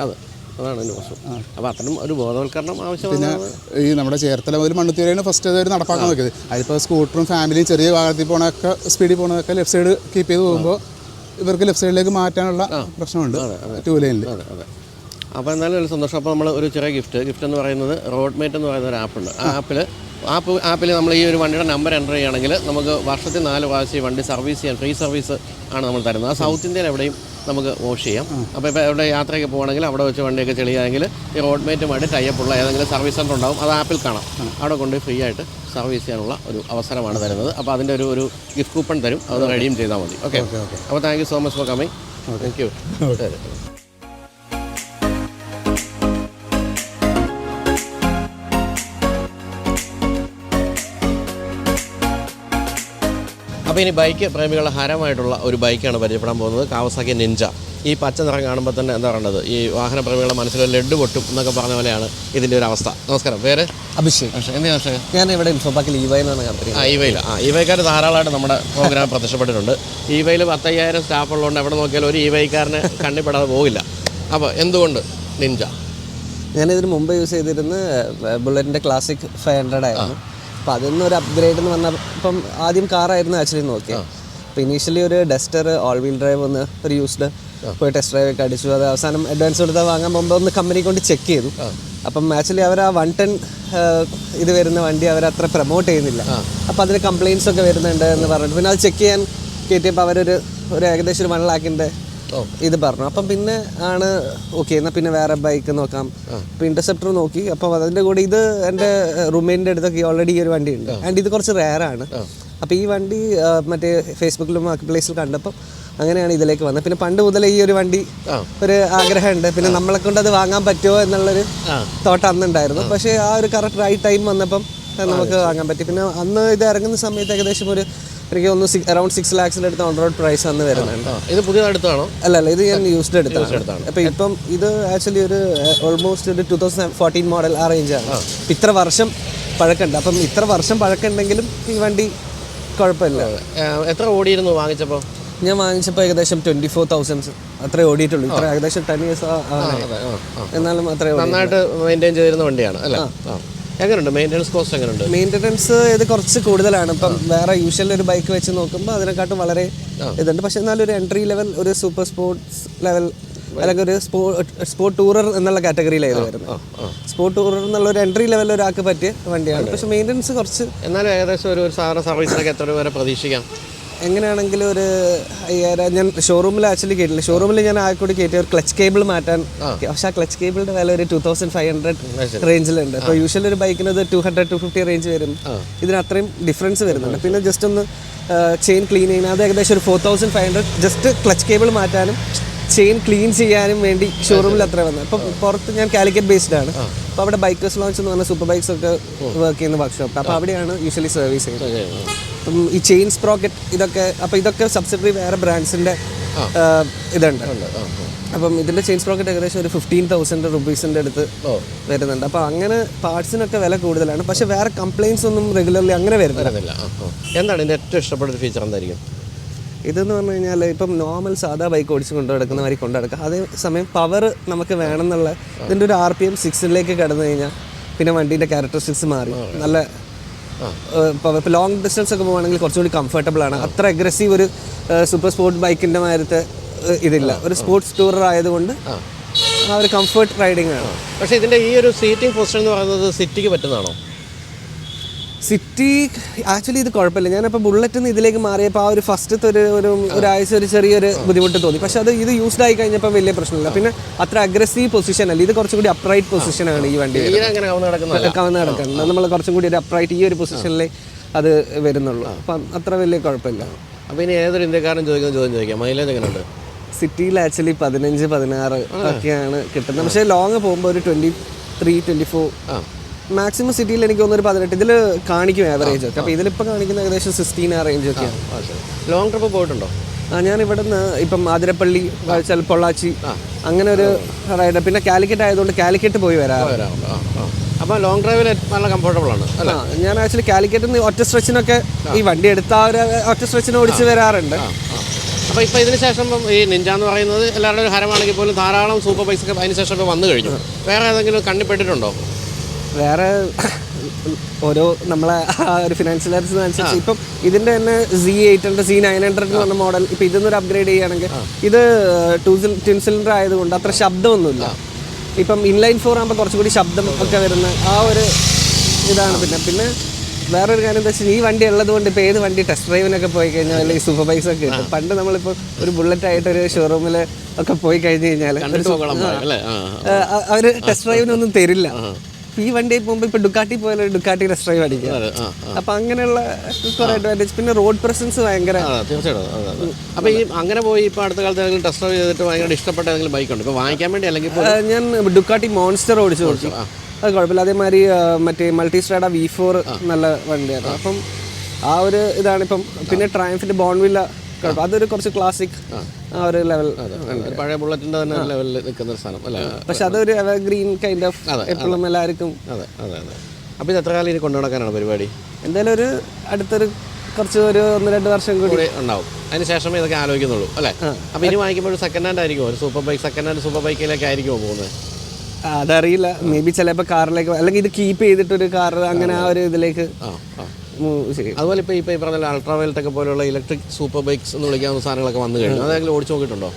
അതാണ് എൻ്റെ പ്രശ്നം. അപ്പോൾ അത്തരം ഒരു ബോധവൽക്കരണം ആവശ്യമാണ്. പിന്നെ ഈ നമ്മുടെ ചേർത്തല മുതൽ മണ്ണുത്തി വരെയാണ് ഫസ്റ്റ് അതൊരു നടപ്പാക്കാൻ നോക്കിയത്. അതിപ്പോൾ സ്കൂട്ടറും ഫാമിലിയും ചെറിയ വാഹനത്തിൽ പോകണമൊക്കെ സ്പീഡിൽ പോകണതൊക്കെ ലെഫ്റ്റ് സൈഡ് കീപ്പ് ചെയ്ത് പോകുമ്പോൾ ഇവർക്ക് ലെഫ്റ്റ് സൈഡിലേക്ക് മാറ്റാനുള്ള പ്രശ്നമുണ്ട് 2 ലൈനിൽ. അപ്പോൾ എന്തായാലും ഒരു സന്തോഷം. അപ്പോൾ നമ്മൾ ഒരു ചെറിയ ഗിഫ്റ്റ് എന്ന് പറയുന്നത് റോഡ് മേറ്റ് എന്ന് പറയുന്ന ഒരു ആപ്പുണ്ട്. ആ ആപ്പിൽ നമ്മൾ ഈ ഒരു വണ്ടിയുടെ നമ്പർ എൻ്റർ ചെയ്യുകയാണെങ്കിൽ നമുക്ക് വർഷത്തിൽ 4 പ്രാവശ്യം ഈ വണ്ടി സർവീസ് ചെയ്യാൻ ഫ്രീ സർവീസ് ആണ് നമ്മൾ തരുന്നത്. ആ സൗത്ത് ഇന്ത്യയിൽ എവിടെയും നമുക്ക് വാഷ് ചെയ്യാം. അപ്പോൾ ഇപ്പോൾ എവിടെ യാത്രയൊക്കെ പോകുകയാണെങ്കിൽ അവിടെ വെച്ച് വണ്ടിയൊക്കെ ചെളിയാണെങ്കിൽ ഈ റോഡ് മേറ്റുമായിട്ട് ടൈപ്പുള്ള ഏതെങ്കിലും സർവീസ് സെൻ്റർ ഉണ്ടാവും, അത് ആപ്പിൽ കാണാം. അവിടെ കൊണ്ട് ഫ്രീ ആയിട്ട് സർവീസ് ചെയ്യാനുള്ള ഒരു അവസരമാണ് തരുന്നത്. അപ്പോൾ അതിൻ്റെ ഒരു ഗിഫ്റ്റ് കൂപ്പൺ തരും, അത് റെഡീം ചെയ്താൽ മതി. ഓക്കെ, അപ്പോൾ thank you so much for coming. Thank you. അപ്പോൾ ഇനി ബൈക്ക് പ്രേമികളുടെ ഹരമായിട്ടുള്ള ഒരു ബൈക്കാണ് പരിചയപ്പെടാൻ പോകുന്നത്, കാവസാക്കി നിഞ്ച. ഈ പച്ച നിറം കാണുമ്പോൾ തന്നെ എന്താ പറയുന്നത്, ഈ വാഹന പ്രേമികളുടെ മനസ്സിൽ ലഡ്ഡു പൊട്ടും എന്നൊക്കെ പറഞ്ഞ പോലെയാണ് ഇതിൻ്റെ ഒരു അവസ്ഥ. നമസ്കാരം, പേര്? അഭിഷേക്. എന്തിനാ അഭിഷേക്? ഞാൻ ഇവിടെ ഇൻഫോപാക്കിൽ ഇവൈ എന്നാണ് കമ്പനി. ഇവൈക്കാർ ധാരാളമായിട്ട് നമ്മുടെ പ്രോഗ്രാം പ്രത്യക്ഷപ്പെട്ടിട്ടുണ്ട്. ഇവയിൽ 10,000 സ്റ്റാഫ് ഉള്ളതുകൊണ്ട് എവിടെ നോക്കിയാലും ഒരു ഇവൈക്കാരന് കണ്ണിപ്പെടാതെ പോകില്ല. അപ്പോൾ എന്തുകൊണ്ട് നിഞ്ച? ഞാനിതിന് മുമ്പ് യൂസ് ചെയ്തിരുന്ന ബുള്ളറ്റിൻ്റെ ക്ലാസിക് 500 ആയിരുന്നു. അപ്പോൾ അതിൽ നിന്നൊരു അപ്ഗ്രേഡ് എന്ന് പറഞ്ഞാൽ ഇപ്പം ആദ്യം കാറായിരുന്നു ആക്ച്വലി നോക്കിയത്. അപ്പോൾ ഇനീഷ്യലി ഒരു ഡസ്റ്റർ ഓൾ വീൽ ഡ്രൈവ് ഒന്ന് ഒരു യൂസ്ഡ് പോയി ടെസ്റ്റ് ഡ്രൈവ് ഒക്കെ അടിച്ചു. അത് അവസാനം അഡ്വാൻസ് കൊടുത്താൽ വാങ്ങാൻ മുമ്പ് ഒന്ന് കമ്പനി കൊണ്ട് ചെക്ക് ചെയ്തു. അപ്പം ആക്ച്വലി അവർ ആ 1 ടൺ ഇത് വരുന്ന വണ്ടി അവരത്ര പ്രൊമോട്ട് ചെയ്യുന്നില്ല. അപ്പോൾ അതിന് കംപ്ലയിൻസ് ഒക്കെ വരുന്നുണ്ട് എന്ന് പറഞ്ഞിട്ട് പിന്നെ അത് ചെക്ക് ചെയ്യാൻ കയറ്റിയപ്പോൾ അവരൊരു ഏകദേശം 1 ലാഖിൻ്റെ ഇത് പറഞ്ഞു. അപ്പം പിന്നെ ആണ് ഓക്കെ എന്നാൽ പിന്നെ വേറെ ബൈക്ക് നോക്കാം. ഇപ്പോൾ ഇൻ്റർസെപ്റ്റർ നോക്കി. അപ്പോൾ അതിൻ്റെ കൂടെ ഇത് എൻ്റെ റൂംമേറ്റിൻ്റെ അടുത്തൊക്കെ ഓൾറെഡി ഈ ഒരു വണ്ടി ഉണ്ട്. ആൻഡ് ഇത് കുറച്ച് റെയറാണ്. അപ്പോൾ ഈ വണ്ടി മറ്റേ ഫേസ്ബുക്കിലും മാർക്കറ്റ് പ്ലേസിൽ കണ്ടപ്പോൾ അങ്ങനെയാണ് ഇതിലേക്ക് വന്നത്. പിന്നെ പണ്ട് മുതലേ ഈ ഒരു വണ്ടി ഒരു ആഗ്രഹമുണ്ട്. പിന്നെ നമ്മളെ കൊണ്ട് അത് വാങ്ങാൻ പറ്റുമോ എന്നുള്ളൊരു തോട്ട് അന്നുണ്ടായിരുന്നു. പക്ഷേ ആ ഒരു കറക്റ്റ് റൈറ്റ് ടൈം വന്നപ്പം നമുക്ക് വാങ്ങാൻ പറ്റി. പിന്നെ അന്ന് ഇത് ഇറങ്ങുന്ന സമയത്ത് ഏകദേശം എനിക്ക് ഒന്ന് അറൗണ്ട് 6 ലാക്സിൻ്റെ ഓൺ റോഡ് പ്രൈസ് അന്ന് വരുന്നുണ്ട്. ഇത് പുതിയ എടുത്താണോ? അല്ല, ഇത് ഞാൻ യൂസ്ഡ് എടുത്താണ്. അപ്പോൾ ഇപ്പം ഇത് ആക്ച്വലി ഒരു ഓൾമോസ്റ്റ് ഒരു 2014 മോഡൽ ആ റേഞ്ചാണ്. ഇത്ര വർഷം പഴക്കമുണ്ട്. അപ്പം ഇത്ര വർഷം പഴക്കമുണ്ടെങ്കിലും ഈ വണ്ടി കുഴപ്പമില്ല. എത്ര ഓടിയിരുന്നു വാങ്ങിച്ചപ്പോൾ? ഞാൻ വാങ്ങിച്ചപ്പോൾ ഏകദേശം 24,000 അത്രേ ഓടിയിട്ടുള്ളൂ. ഇത്ര ഏകദേശം 10 ഇയേഴ്സ് എന്നാലും അത്രേ. നന്നായിട്ട് മെയിൻറ്റെയിൻ ചെയ്തിരുന്ന വണ്ടിയാണ് അല്ലേ? എങ്ങനെയുണ്ട് മെയിൻ്റെനൻസ് കോസ്റ്റ്? എങ്ങനെയുണ്ട് മെയിൻ്റെനൻസ്? ഇത് കുറച്ച് കൂടുതലാണ്. ഇപ്പം വേറെ യൂഷ്വൽ ഒരു ബൈക്ക് വെച്ച് നോക്കുമ്പോൾ അതിനെക്കാട്ടും വളരെ ഇതുണ്ട്. പക്ഷേ എന്നാലും ഒരു എൻട്രി ലെവൽ ഒരു സൂപ്പർ സ്പോർട്സ് ലെവൽ അല്ലെങ്കിൽ ഒരു സ്പോർട്ട് ടൂറർ എന്നുള്ള കാറ്റഗറിയിലാണ് വരുന്നത്. സ്പോർട്ട് ടൂറർ എന്നുള്ള ഒരു എൻട്രി ലെവൽ ഒരാൾക്ക് പറ്റിയ വണ്ടിയാണ്. പക്ഷേ മെയിൻ്റെനൻസ് കുറച്ച്. എന്നാലും ഏകദേശം ഒരു സാധാരണ സർവീസിനൊക്കെ എത്ര വരെ പ്രതീക്ഷിക്കാം? എങ്ങനെയാണെങ്കിലും ഒരു 5,000. ഞാൻ ഷോറൂമിൽ ആക്ച്വലി കേട്ടില്ല. ഷോറൂമിൽ ഞാൻ ആയിക്കോട്ടെ കയറ്റിയ ഒരു ക്ലച്ച് കേബിൾ മാറ്റാൻ. പക്ഷേ ആ ക്ലച്ച് കേബിളിൻ്റെ വില ഒരു 2,500 റേഞ്ചിലുണ്ട്. ഇപ്പോൾ യൂഷ്വൽ ഒരു ബൈക്കിന് 200-250 റേഞ്ച് വരും. ഇതിന് അത്രയും ഡിഫറൻസ് വരുന്നുണ്ട്. പിന്നെ ജസ്റ്റ് ഒന്ന് ചെയിൻ ക്ലീൻ ചെയ്യുന്നത് അത് ഏകദേശം ഒരു 4,500 ജസ്റ്റ് ക്ലച്ച് കേബിൾ മാറ്റാനും ചെയിൻ ക്ലീൻ ചെയ്യാനും വേണ്ടി ഷോറൂമിൽ അത്ര വന്നത്. അപ്പം പുറത്ത് ഞാൻ കാലിക്കറ്റ് ബേസ്ഡ് ആണ്. അപ്പോൾ അവിടെ ബൈക്കേഴ്സ് ലോഞ്ച് എന്ന് പറഞ്ഞാൽ സൂപ്പർ ബൈക്സ് ഒക്കെ വർക്ക് ചെയ്യുന്ന വർക്ക്ഷോപ്പ്. അപ്പോൾ അവിടെയാണ് യൂഷ്വലി സർവീസ് ചെയ്യുന്നത്. അപ്പം ഈ ചെയിൻ സ്പ്രോക്കറ്റ് ഇതൊക്കെ സബ്സിഡറി വേറെ ബ്രാൻഡ്സിൻ്റെ ഇതുണ്ട്. അപ്പം ഇതിൻ്റെ ചെയിൻ സ്പ്രോക്കറ്റ് ഏകദേശം ഒരു 15,000 റുപ്പീസിൻ്റെ അടുത്ത് വരുന്നുണ്ട്. അപ്പോൾ അങ്ങനെ പാർട്സിനൊക്കെ വില കൂടുതലാണ്. പക്ഷേ വേറെ കംപ്ലയിൻസ് ഒന്നും റെഗുലർലി അങ്ങനെ വരുന്നില്ല. എന്താണ് ഇതിൻ്റെ ഏറ്റവും ഇഷ്ടപ്പെട്ട ഫീച്ചർ? എന്തായിരിക്കും ഇതെന്ന് പറഞ്ഞു കഴിഞ്ഞാൽ ഇപ്പം നോർമൽ സാധാ ബൈക്ക് ഓടിച്ച് കൊണ്ടു നടക്കുന്നവരെ കൊണ്ടു നടക്കുക. അതേസമയം പവർ നമുക്ക് വേണമെന്നുള്ള ഇതിൻ്റെ ഒരു RPM 6-ലേക്ക് കടന്നു കഴിഞ്ഞാൽ പിന്നെ വണ്ടീൻ്റെ ക്യാരക്ടറിസ്റ്റിക്സ് മാറി. നല്ല ഇപ്പോൾ ലോങ് ഡിസ്റ്റൻസ് ഒക്കെ പോകുകയാണെങ്കിൽ കുറച്ചുകൂടി കംഫർട്ടബിൾ ആണ്. അത്ര അഗ്രസീവ് ഒരു സൂപ്പർ സ്പോർട്ട് ബൈക്കിൻ്റെ മാരത്തെ ഇതില്ല. ഒരു സ്പോർട്സ് ടൂറർ ആയതുകൊണ്ട് ആ ഒരു കംഫർട്ട് റൈഡിങ് ആണ്. പക്ഷേ ഇതിൻ്റെ ഈ ഒരു സീറ്റിംഗ് പൊസിഷൻ എന്ന് പറയുന്നത് സിറ്റിക്ക് പറ്റുന്നതാണോ? സിറ്റി ആക്ച്വലി ഇത് കുഴപ്പമില്ല. ഞാനിപ്പോൾ ബുള്ളറ്റിൽ നിന്ന് ഇതിലേക്ക് മാറിയപ്പോൾ ആ ഒരു ഫസ്റ്റത്തെ ഒരാഴ്ച ഒരു ചെറിയൊരു ബുദ്ധിമുട്ട് തോന്നി. പക്ഷേ ഇത് യൂസ്ഡ് ആയി കഴിഞ്ഞപ്പോൾ വലിയ പ്രശ്നമില്ല. പിന്നെ അത്ര അഗ്രസീവ് പൊസിഷൻ അല്ല. ഇത് കുറച്ചും കൂടി അപ്രൈറ്റ് പൊസിഷനാണ് ഈ വണ്ടി കവന്ന് നടക്കുന്നത്. നമ്മൾ കുറച്ചും കൂടി ഒരു അപ്രൈറ്റ് ഈ ഒരു പൊസിഷനിലേ അത് വരുന്നുള്ളൂ. അപ്പം അത്ര വലിയ കുഴപ്പമില്ല. അപ്പോൾ ഇനി ഏതൊരു ഇന്ത്യക്കാരൻ ചോദിക്കുന്ന ചോദ്യം ചോദിക്കാം, മൈലേജ് എങ്ങനെയുണ്ട്? സിറ്റിയിൽ ആക്ച്വലി 15-16 ഒക്കെയാണ് കിട്ടുന്നത്. പക്ഷേ ലോങ് പോകുമ്പോൾ ഒരു 23-24 മാക്സിമം. സിറ്റിയിൽ എനിക്ക് തോന്നുന്നു ഒരു 18 ഇതിൽ കാണിക്കും ആവറേജ് ഒക്കെ. അപ്പോൾ ഇതിലിപ്പോൾ കാണിക്കുന്ന ഏകദേശം 16 ആ റേഞ്ച് ഒക്കെയാണ്. ലോങ് ട്രിപ്പ് പോയിട്ടുണ്ടോ? ഞാൻ ഇവിടെ നിന്ന് ഇപ്പം ആതിരപ്പള്ളി, പൊള്ളാച്ചി അങ്ങനെ ഒരു റൈഡ്. പിന്നെ കാലിക്കറ്റ് ആയതുകൊണ്ട് കാലിക്കറ്റ് പോയി വരാം. അപ്പോൾ ലോങ് ഡ്രൈവിൽ നല്ല കംഫർട്ടബിൾ ആണ്. ഞാൻ ആക്ച്വലി കാലിക്കറ്റിൽ നിന്ന് ഒറ്റ സ്ട്രെച്ചിനൊക്കെ ഈ വണ്ടി എടുത്ത ഒരു ഒറ്റ സ്ട്രെച്ചിന് ഓടിച്ച് വരാറുണ്ട്. അപ്പോൾ ഇപ്പോൾ ഇതിന് ശേഷം ഈ നിഞ്ച എന്ന് പറയുന്നത് എല്ലാവരുടെ ഒരു ഹരമാണെങ്കിൽ പോലും ധാരാളം സൂപ്പർ ബൈക്സ് ഒക്കെ അതിന് ശേഷം ഇപ്പോൾ വന്നു കഴിഞ്ഞു. വേറെ ഏതെങ്കിലും കണ്ണിപ്പെട്ടിട്ടുണ്ടോ? വേറെ ഓരോ നമ്മളെ ഒരു ഫിനാൻഷ്യലനുസരിച്ച് ഇപ്പം ഇതിൻ്റെ തന്നെ Z800 Z900 എന്ന് പറഞ്ഞ മോഡൽ ഇപ്പോൾ ഇതൊന്നൊരു അപ്ഗ്രേഡ് ചെയ്യുകയാണെങ്കിൽ ഇത് 2 സിലിണ്ടർ ആയതുകൊണ്ട് അത്ര ശബ്ദമൊന്നുമില്ല. ഇപ്പം ഇൻലൈൻ 4 ആകുമ്പോൾ കുറച്ചുകൂടി ശബ്ദം ഒക്കെ വരുന്ന ആ ഒരു ഇതാണ്. പിന്നെ വേറൊരു കാര്യം എന്താ വെച്ചാൽ ഈ വണ്ടി ഉള്ളത് കൊണ്ട് ഇപ്പോൾ ഏത് വണ്ടി ടെസ്റ്റ് ഡ്രൈവിനൊക്കെ പോയി കഴിഞ്ഞാൽ അല്ലെങ്കിൽ സൂപ്പർ ബൈക്സ് ഒക്കെ കിട്ടും. പണ്ട് നമ്മളിപ്പോൾ ഒരു ബുള്ളറ്റ് ആയിട്ട് ഒരു ഷോറൂമിൽ ഒക്കെ പോയി കഴിഞ്ഞ് കഴിഞ്ഞാൽ അവർ ടെസ്റ്റ് ഡ്രൈവിനൊന്നും തരില്ല. ഈ വണ്ടി പോകുമ്പോൾ ഇപ്പോൾ ഡുക്കാട്ടി പോയാലും ഡുക്കാട്ടി ടെസ്റ്റ് ഡ്രൈവ് അടിക്കുക. അപ്പം അങ്ങനെയുള്ള കുറേ അഡ്വാൻറ്റേജ്. പിന്നെ റോഡ് പ്രസൻസ് ഭയങ്കര. തീർച്ചയായിട്ടും. അപ്പോൾ ഈ അങ്ങനെ പോയി ഇപ്പോൾ അടുത്ത കാലത്ത് ഏതെങ്കിലും ടെസ്റ്റ് ഡ്രൈവ് ചെയ്തിട്ട് ഭയങ്കര ഇഷ്ടപ്പെട്ട ഏതെങ്കിലും ബൈക്കുണ്ട് ഇപ്പോൾ വാങ്ങിക്കാൻ വേണ്ടി? അല്ലെങ്കിൽ ഞാൻ ഡുക്കാട്ടി മോൺസ്റ്റർ ഓടിച്ചു നോക്കി, അത് കുഴപ്പമില്ല. അതേമാതിരി മറ്റേ മൾട്ടിസ്ട്രാഡ V4 നല്ല വണ്ടിയാണ്. അപ്പം ആ ഒരു ഇതാണിപ്പം. പിന്നെ ട്രയംഫിൻ്റെ ബോൺവില്ല അതൊരു കുറച്ച് ക്ലാസിക് ആ ഒരു ലെവൽ, പഴയ ബുള്ളറ്റിൻ്റെ തന്നെ ലെവലിൽ നിൽക്കുന്ന ഒരു സാധനം അല്ലേ. പക്ഷെ അതൊരു എവർഗ്രീൻ കൈൻഡ് ഓഫ് എപ്പോഴും എല്ലാവർക്കും. അതെ. അപ്പോൾ ഇത് എത്ര കാലം ഇനി കൊണ്ടുനടക്കാനാണ് പരിപാടി? എന്തായാലും ഒരു അടുത്തൊരു കുറച്ച് ഒരു 1-2 വർഷം കൂടി ഉണ്ടാവും. അതിന് ശേഷമേ ഇതൊക്കെ ആലോചിക്കുന്നുള്ളൂ അല്ലേ. അപ്പോൾ ഇനി വാങ്ങിക്കുമ്പോൾ സെക്കൻഡ് ഹാൻഡ് ആയിരിക്കുമോ? ഒരു super bike second hand super ബൈക്കിലേക്ക് ആയിരിക്കുമോ പോകുന്നത്? അതറിയില്ല. മേ ബി ചിലപ്പോൾ കാറിലേക്ക്, അല്ലെങ്കിൽ ഇത് കീപ്പ് ചെയ്തിട്ടൊരു കാർ അങ്ങനെ ആ ഒരു ഇതിലേക്ക്. അതുപോലെ ഇപ്പോൾ ഈ പറഞ്ഞ അൾട്രാ വയലറ്റൊക്കെ പോലുള്ള ഇലക്ട്രിക് സൂപ്പർ ബൈക്സ് എന്ന് വിളിക്കാവുന്ന സാധനങ്ങളൊക്കെ വന്നു കഴിഞ്ഞു. അതെങ്കിലും ഓടിച്ച് നോക്കിയിട്ടുണ്ടോ?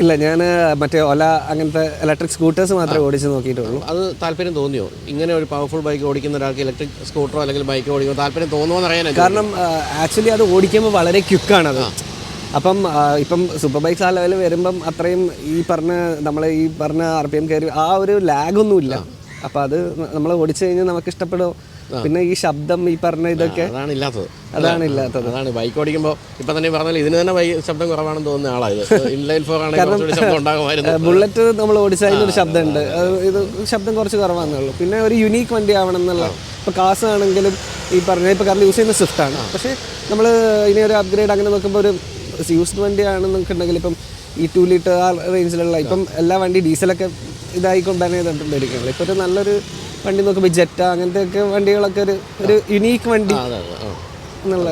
ഇല്ല, ഞാൻ മറ്റേ ഒല അങ്ങനത്തെ ഇലക്ട്രിക് സ്കൂട്ടേഴ്സ് മാത്രമേ ഓടിച്ച് നോക്കിയിട്ടുള്ളൂ. അത് താല്പര്യം തോന്നിയോ? ഇങ്ങനെ ഒരു പവർഫുൾ ബൈക്ക് ഓടിക്കുന്ന ഒരാൾക്ക് ഇലക്ട്രിക് സ്കൂട്ടറോ അല്ലെങ്കിൽ ബൈക്ക് ഓടിക്കുമ്പോൾ താല്പര്യം തോന്നുമോ എന്ന് അറിയാൻ? കാരണം ആക്ച്വലി അത് ഓടിക്കുമ്പോൾ വളരെ ക്വിക്കാണത്. അപ്പം ഇപ്പം സൂപ്പർ ബൈക്സ് ആ ലെവലിൽ വരുമ്പം അത്രയും നമ്മൾ ഈ പറഞ്ഞ RPM കയറി ആ ഒരു ലാഗൊന്നുമില്ല. അപ്പം അത് നമ്മൾ ഓടിച്ചു കഴിഞ്ഞാൽ നമുക്ക് ഇഷ്ടപ്പെടും. പിന്നെ ഈ ശബ്ദം ഈ പറഞ്ഞ ഇതൊക്കെ അതാണ് ഇല്ലാത്തത്. അതാണ് ബൈക്ക് ഓടിക്കുമ്പോൾ ഇപ്പം തന്നെ പറഞ്ഞാൽ ഇതിന് തന്നെ ശബ്ദം കുറവാണെന്ന് തോന്നുന്ന ആളായത്. ഇൻലൈൻ 4 ആണെങ്കിൽ ബുള്ളറ്റ് നമ്മൾ ഓടിച്ചതിനൊരു ശബ്ദമുണ്ട്, ഇത് ശബ്ദം കുറച്ച് കുറവാണെന്നുള്ളൂ. പിന്നെ ഒരു യുണീക്ക് വണ്ടി ആവണം എന്നുള്ള. ഇപ്പോൾ കാസ് ആണെങ്കിലും ഈ പറഞ്ഞ ഇപ്പോൾ കാരണം യൂസ് ചെയ്യുന്ന സ്വിഫ്റ്റാണ്. പക്ഷേ നമ്മൾ ഇനി ഒരു അപ്ഗ്രേഡ് അങ്ങനെ നോക്കുമ്പോൾ ഒരു യൂസ്ഡ് വണ്ടിയാണെന്നൊക്കെയുണ്ടെങ്കിൽ ഇപ്പം ഈ 2 ലിറ്റർ ആ റേഞ്ചിലുള്ള ഇപ്പം എല്ലാ വണ്ടി ഡീസലൊക്കെ ഇതായിക്കൊണ്ടാണ് തന്നിട്ടുണ്ടായിരിക്കുന്നത്. ഇപ്പോൾ ഒരു നല്ലൊരു വണ്ടി നോക്കുമ്പോൾ ജെറ്റ അങ്ങനത്തെ വണ്ടികളൊക്കെ ഒരു യുണീക്ക് വണ്ടി എന്നുള്ള.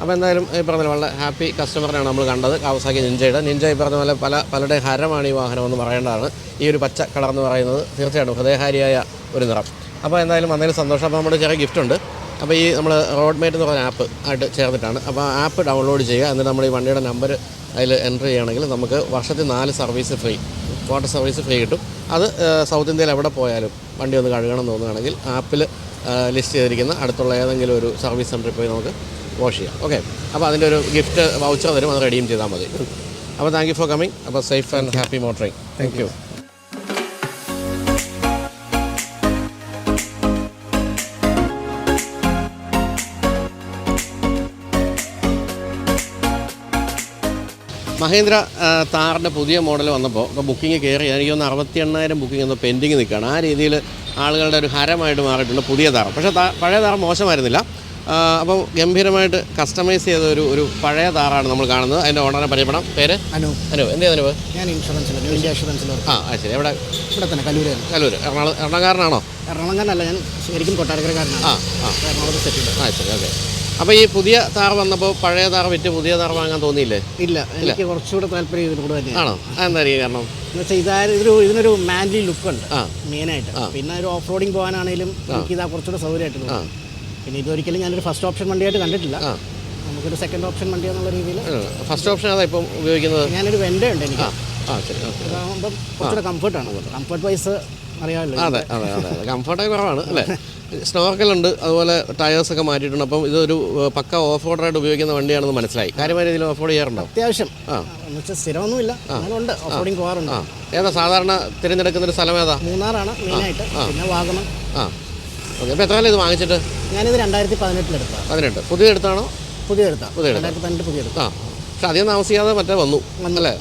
അപ്പോൾ എന്തായാലും ഈ പറഞ്ഞ വളരെ ഹാപ്പി കസ്റ്റമറിനാണ് നമ്മൾ കണ്ടത്. കാവസാക്കി നിഞ്ച ഈ പറഞ്ഞ പോലെ പലരുടെ ഹരമാണ് ഈ വാഹനം എന്ന് പറയേണ്ടതാണ്. ഈ ഒരു പച്ച കളർ എന്ന് പറയുന്നത് തീർച്ചയായിട്ടും ഹൃദയഹാരിയായ ഒരു നിറം. അപ്പോൾ എന്തായാലും വന്നതിൽ സന്തോഷം. അപ്പോൾ നമ്മുടെ ചെറിയ ഗിഫ്റ്റ് ഉണ്ട്. അപ്പോൾ ഈ നമ്മൾ റോഡ് മേറ്റ് എന്ന് പറഞ്ഞ ആപ്പ് ആയിട്ട് ചേർന്നിട്ടാണ്. അപ്പോൾ ആ ആപ്പ് ഡൗൺലോഡ് ചെയ്യുക. എന്നിട്ട് നമ്മൾ ഈ വണ്ടിയുടെ നമ്പർ അതിൽ എൻ്റർ ചെയ്യുകയാണെങ്കിൽ നമുക്ക് വർഷത്തിൽ 4 service free, water service free കിട്ടും. അത് സൗത്ത് ഇന്ത്യയിൽ എവിടെ പോയാലും വണ്ടി ഒന്ന് കഴുകണം എന്ന് തോന്നുകയാണെങ്കിൽ ആപ്പിൽ ലിസ്റ്റ് ചെയ്തിരിക്കുന്ന അടുത്തുള്ള ഏതെങ്കിലും ഒരു സർവീസ് സെൻറ്ററിൽ പോയി നമുക്ക് വാഷ് ചെയ്യാം. ഓക്കെ. അപ്പോൾ അതിൻ്റെ ഒരു ഗിഫ്റ്റ് വൗച്ചർ തരും, അത് റെഡീം ചെയ്താൽ മതി. അപ്പോൾ താങ്ക് യു ഫോർ കമ്മിങ്. അപ്പോൾ safe and happy motoring. Thank you. Mahindra താറിൻ്റെ പുതിയ മോഡൽ വന്നപ്പോൾ ഇപ്പോൾ ബുക്കിംഗ് കയറി എനിക്കൊന്ന് 68,000 ബുക്കിംഗ് ഒന്ന് പെൻഡിങ് നിൽക്കുകയാണ്. ആ രീതിയിൽ ആളുകളുടെ ഒരു ഹരമായിട്ട് മാറിയിട്ടുണ്ട് പുതിയ താർ. പക്ഷേ പഴയ താർ മോശമായിരുന്നില്ല. അപ്പോൾ ഗംഭീരമായിട്ട് കസ്റ്റമൈസ് ചെയ്ത ഒരു പഴയ താറാണ് നമ്മൾ കാണുന്നത്. അതിൻ്റെ ഓണറിനെ പരിചയപ്പെടാം. പേര് അനു. എന്ത് അനുവ്? ഞാൻ ഇന്ത്യ ഇൻഷുറൻസിൽ. ശരി. എവിടെ? ഇവിടെ തന്നെ കല്ലൂർ. എറണാകുളംകാരനാണോ? എറണാകുളംകാരനല്ല, ഞാൻ ശരിക്കും കൊട്ടാരക്കരക്കാരനാണ്. എറണാകുളത്ത് സെറ്റിൽ. ശരി. ഓക്കെ. അപ്പോൾ ഈ പുതിയ താർ വന്നപ്പോൾ പഴയ താർ വിറ്റ് പുതിയ താർ വാങ്ങാൻ തോന്നിയില്ലേ? ഇല്ല, എനിക്ക് കുറച്ചുകൂടെ താല്പര്യം ഇതിനൂടെ തന്നെയാണ്. ആണോ? അതെന്തായിരിക്കും കാരണം? എന്ന് വെച്ചാൽ ഇതിനൊരു മാൻലി ലുക്കുണ്ട് മെയിനായിട്ട്. പിന്നെ ഒരു ഓഫ് റോഡിങ് പോകാനാണെങ്കിലും എനിക്ക് ഇതാ കുറച്ചുകൂടെ സൗകര്യമായിട്ടുള്ളത്. പിന്നെ ഇതൊരിക്കലും ഞാനൊരു ഫസ്റ്റ് ഓപ്ഷൻ വണ്ടിയായിട്ട് കണ്ടിട്ടില്ല. നമുക്കൊരു സെക്കൻഡ് ഓപ്ഷൻ വണ്ടി എന്നുള്ള രീതിയിൽ. ഫസ്റ്റ് ഓപ്ഷൻ അതാ ഇപ്പം ഉപയോഗിക്കുന്നത്. ഞാനൊരു വെൻ്റെ ഉണ്ട് എനിക്ക്. ശരി. അതാകുമ്പം കുറച്ചുകൂടെ കംഫർട്ടാണ്. കംഫർട്ട് വൈസ് അറിയാമല്ലോ. അതെ. കംഫർട്ടൊക്കെ കുറവാണ് അല്ലേ. സ്നോർക്കലുണ്ട്, അതുപോലെ ടയേഴ്സൊക്കെ മാറ്റിയിട്ടുണ്ട്. അപ്പം ഇതൊരു പക്ക ഓഫ് റോഡായിട്ട് ഉപയോഗിക്കുന്ന വണ്ടിയാണെന്ന് മനസ്സിലായി. കാര്യമായ രീതിയിൽ ഓഫ് റോഡ് ചെയ്യാറുണ്ടോ? അത്യാവശ്യം. എന്ന് വെച്ചാൽ സ്ഥിരമൊന്നുമില്ല, ഉണ്ട്. ഓഫ് റോഡിങ് പോകാറുണ്ട്. ഏതാ സാധാരണ തിരഞ്ഞെടുക്കുന്ന ഒരു സ്ഥലം ഏതാ? മൂന്നാറാണ് മെയിനായിട്ട്. പിന്നെ വാഗമൺ. ഓക്കെ. അപ്പോൾ എത്ര കാലം ഇത് വാങ്ങിച്ചിട്ട്? ഞാനിത് 2018 എടുത്താൽ. 18. പുതിയ എടുത്താണോ? പുതിയ എടുത്താൽ. 2018 പുതിയ എടുത്താൽ. പക്ഷെ അധികം താമസിക്കാതെ മറ്റേ വന്നു അല്ലേ?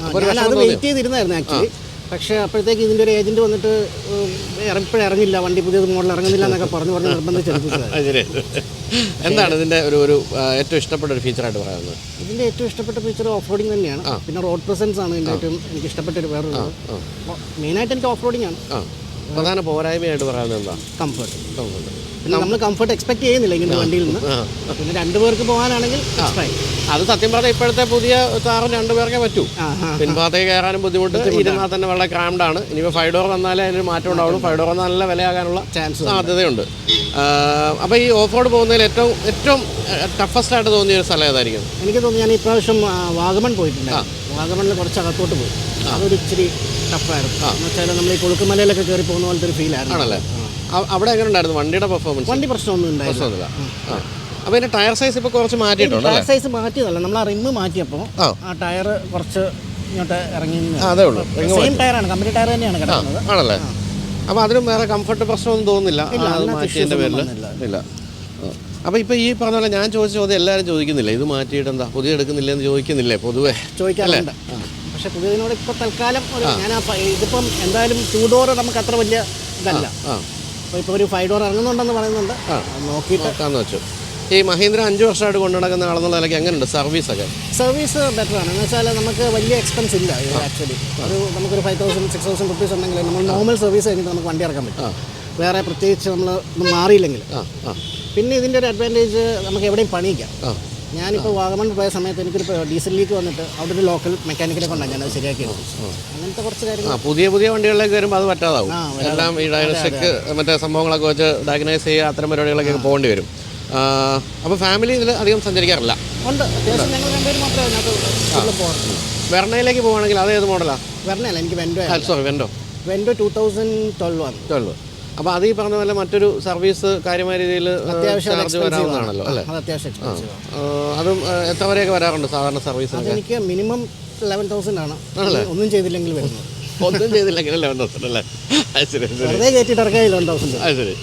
അത് വെയിറ്റ് ചെയ്തിരുന്നായിരുന്നു ആക്ച്വലി. പക്ഷേ അപ്പോഴത്തേക്ക് ഇതിൻ്റെ ഒരു ഏജൻറ്റ് വന്നിട്ട് ഇപ്പോഴും ഇറങ്ങില്ല, വണ്ടി പുതിയത് മോഡൽ ഇറങ്ങുന്നില്ല എന്നൊക്കെ പറഞ്ഞ് നിർബന്ധിച്ചെടുത്തത്. എന്താണ് ഇതിൻ്റെ ഒരു ഏറ്റവും ഇഷ്ടപ്പെട്ട ഒരു ഫീച്ചറായിട്ട് പറയുന്നത്? ഇതിൻ്റെ ഏറ്റവും ഇഷ്ടപ്പെട്ട ഫീച്ചർ ഓഫ് റോഡിങ് തന്നെയാണ്. പിന്നെ റോഡ് പ്രസൻസ് ആണ് ഇതിൻ്റെ ഏറ്റവും എനിക്ക് ഇഷ്ടപ്പെട്ടൊരു വേറൊരു. മെയിനായിട്ട് എനിക്ക് ഓഫ് റോഡിങ് ആണ്. പ്രധാന പോരായ്മയായിട്ട് പറയുന്നത് എന്താ? കംഫർട്ട്. പിന്നെ നമ്മൾ കംഫർട്ട് എക്സ്പെക്ട് ചെയ്യുന്നില്ല ഇങ്ങനത്തെ വണ്ടിയിൽ നിന്ന്. പിന്നെ 2 പേർക്ക് പോകാനാണെങ്കിൽ അത് സത്യം പറഞ്ഞാൽ ഇപ്പോഴത്തെ പുതിയ താറും 2 പേർക്കേ പറ്റൂ. പിൻഭാഗത്തേക്ക് കയറാനും ബുദ്ധിമുട്ട്, ഇരുന്നാൽ തന്നെ വളരെ ക്രാംഡാണ്. ഇനിയിപ്പോൾ 5 ഡോർ വന്നാലേ അതിനൊരു മാറ്റം ഉണ്ടാവുള്ളൂ. 5 ഡോർ വന്നാൽ നല്ല വിലയാകാനുള്ള സാധ്യതയുണ്ട്. അപ്പോൾ ഈ ഓഫ് റോഡ് പോകുന്നതിൽ ഏറ്റവും ടഫസ്റ്റ് ആയിട്ട് തോന്നിയ ഒരു സ്ഥലം ഏതായിരിക്കും? എനിക്ക് തോന്നുന്നു ഞാൻ ഇപ്രാവശ്യം വാഗമൺ പോയിട്ടുണ്ട്. വാഗമണിൽ കുറച്ച് അകത്തോട്ട് പോയി. അതൊരു ഇച്ചിരി ടഫായിരുന്നു. എന്ന് വെച്ചാൽ നമ്മൾ ഈ കൊളുക്കുമലയിലൊക്കെ കയറി പോകുന്ന പോലത്തെ ഒരു ഫീലായിരുന്നു. ആണല്ലേ? അവിടെ എങ്ങനെ ഉണ്ടായിരുന്നു വണ്ടിയുടെ പെർഫോമൻസ്? വണ്ടി പ്രശ്നമൊന്നും ഉണ്ടായിരുന്നു. അപ്പോൾ ഇതിൻ്റെ ടയർ സൈസ് ഇപ്പോൾ കുറച്ച് മാറ്റിയിട്ടുണ്ട്. ടയർ സൈസ് മാറ്റിയതല്ല, നമ്മൾ ആ റിമ്മ് മാറ്റിയപ്പോൾ ആ ടയർ കുറച്ച് ഇങ്ങോട്ട് ഇറങ്ങി. അതേ ഉള്ളൂ. സെയിം ടയറാണ്, കമ്പനി ടയർ തന്നെയാണ് കിടക്കുന്നത്. ആണല്ലേ? അപ്പോൾ അതിനും വേറെ കംഫർട്ട് പ്രശ്നമൊന്നും തോന്നുന്നില്ല അത് മാറ്റിയതിൻ്റെ പേരിൽ? ഇല്ല. അപ്പോൾ ഇപ്പോൾ ഈ പറഞ്ഞ പോലെ ഞാൻ ചോദിച്ച ചോദ്യം എല്ലാവരും ചോദിക്കുന്നില്ല, ഇത് മാറ്റിയിട്ട് എന്താ പുതിയ എടുക്കുന്നില്ല എന്ന് ചോദിക്കുന്നില്ലേ പൊതുവേ? ചോദിക്കാറുണ്ട്. പക്ഷേ പുതിയതിനോട് ഇപ്പോൾ തൽക്കാലം ഞാൻ ഇതിപ്പം എന്തായാലും 2 ഡോർ നമുക്ക് അത്ര വലിയ ഇതല്ല. ഇപ്പോൾ ഒരു 5 ഡോർ ഇറങ്ങുന്നുണ്ടെന്ന് പറയുന്നുണ്ട്, നോക്കിയിട്ടാന്ന് വെച്ചു. ഈ മഹീന്ദ്ര 5 വർഷമായിട്ട് കൊണ്ടു നടക്കുന്ന ആളെന്നുള്ള നിലയ്ക്ക് എങ്ങനെയുണ്ട് സർവീസൊക്കെ? സർവീസ് ബെറ്ററാണ്. എന്ന് വെച്ചാൽ നമുക്ക് വലിയ എക്സ്പെൻസ് ഇല്ല ആക്ച്വലി. നമുക്കൊരു 5,000-6,000 റുപ്പീസ് ഉണ്ടെങ്കിൽ നമ്മൾ നോർമൽ സർവീസ് കഴിഞ്ഞിട്ട് നമുക്ക് വണ്ടി ഇറക്കാൻ പറ്റും, വേറെ പ്രത്യേകിച്ച് നമ്മൾ മാറിയില്ലെങ്കിൽ. പിന്നെ ഇതിൻ്റെ ഒരു അഡ്വാൻറ്റേജ് നമുക്ക് എവിടെയും പണിയിക്കാം. ഞാനിപ്പോൾ വാഗമൺ പോയ സമയത്ത് എനിക്കൊരു ഡീസൽ ലീക്ക് വന്നിട്ട് അവിടെ ഒരു ലോക്കൽ മെക്കാനിക്കിനെ കൊണ്ടാണ് ഞാനത് ശരിയാക്കിയത്. അങ്ങനത്തെ കുറച്ച് കാര്യങ്ങൾ പുതിയ വണ്ടികളിലേക്ക് വരുമ്പോൾ അത് പറ്റാതാവും. എല്ലാം ഈ ഡയഗ്നോസ്റ്റിക് മറ്റേ സംഭവങ്ങളൊക്കെ വെച്ച് ഡയഗ്നൈസ് ചെയ്യുക, അത്തരം പരിപാടികളൊക്കെ പോകേണ്ടി വരും. അപ്പോൾ ഫാമിലി ഇതിൽ അധികം സഞ്ചരിക്കാറില്ല. ഉണ്ട്, അത്യാവശ്യം ഞങ്ങൾ രണ്ടുപേരും മാത്രമേ അതിനകത്ത് പോകാറുള്ളൂ. വെർണയിലേക്ക് പോകുകയാണെങ്കിൽ അത് ഏത് മോഡലാണ്? വെർണയല്ല, എനിക്ക് വെൻഡോ. വെൻഡോ 2012 ആണ്. 12. അപ്പോൾ അത് ഈ പറഞ്ഞ പോലെ മറ്റൊരു സർവീസ് കാര്യമായ രീതിയിൽ ചാർജ് വരാവുന്നതാണല്ലോ അല്ലേ? അത് അത്യാവശ്യം എക്സ്പെൻസീവ്. അതും എത്ര വരെയൊക്കെ വരാറുണ്ട് സാധാരണ സർവീസ്? എനിക്ക് മിനിമം 11,000 ആണ് ഒന്നും ചെയ്തില്ലെങ്കിൽ വരുന്നത്. ഒന്നും ചെയ്തില്ലെങ്കിൽ 11,000 അല്ലേ? ശരി, വെറുതെ കയറ്റിട്ട് ഇറക്കാൻ 11,000. അത് ശരി.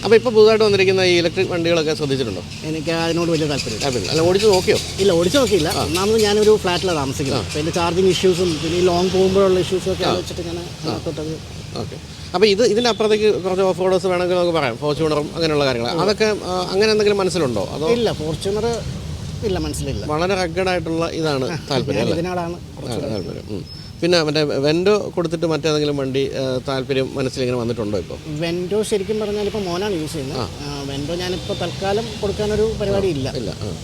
അപ്പോൾ ഇപ്പോൾ പുതുതായിട്ട് വന്നിരിക്കുന്ന ഈ ഇലക്ട്രിക് വണ്ടികളൊക്കെ ശ്രദ്ധിച്ചിട്ടുണ്ടോ? എനിക്ക് അതിനോട് വലിയ താല്പര്യം. അല്ല, ഓടിച്ച് നോക്കിയോ? ഇല്ല, ഓടിച്ച് നോക്കിയില്ല. ഒന്നാമത് ഞാനൊരു ഫ്ലാറ്റിലാണ് താമസിക്കുന്നത്. അപ്പോൾ എൻ്റെ ചാർജിങ് ഇഷ്യൂസും പിന്നെ ഈ ലോങ് പോകുമ്പോഴുള്ള ഇഷ്യൂസും ഒക്കെ വെച്ചിട്ട് ഞാൻ അതിനകത്തോട്ടത്. ഓക്കെ. അപ്പോൾ ഇതിനപ്പുറത്തേക്ക് കുറച്ച് ഓഫ് റോഡേഴ്സ് വേണമെങ്കിൽ നമുക്ക് പറയാം, ഫോർച്യൂണറും അങ്ങനെയുള്ള കാര്യങ്ങൾ. അതൊക്കെ അങ്ങനെ എന്തെങ്കിലും മനസ്സിലുണ്ടോ? അതോ? ഇല്ല, ഫോർച്യൂണർ ഇല്ല, മനസ്സിലില്ല. വളരെ റഗ്ഗഡായിട്ടുള്ള ഇതാണ് താല്പര്യം. ഇതിനോടാണ് താല്പര്യം. പിന്നെ മറ്റേ വെൻഡോ കൊടുത്തിട്ട് മറ്റേതെങ്കിലും വണ്ടി താല്പര്യം മനസ്സിലിങ്ങനെ വന്നിട്ടുണ്ടോ? ഇപ്പോൾ വെൻഡോ ശരിക്കും പറഞ്ഞാൽ ഇപ്പോൾ മോനാണ് യൂസ് ചെയ്യുന്നത്. വെൻഡോ ഞാനിപ്പോൾ തൽക്കാലം കൊടുക്കാനൊരു പരിപാടി ഇല്ല.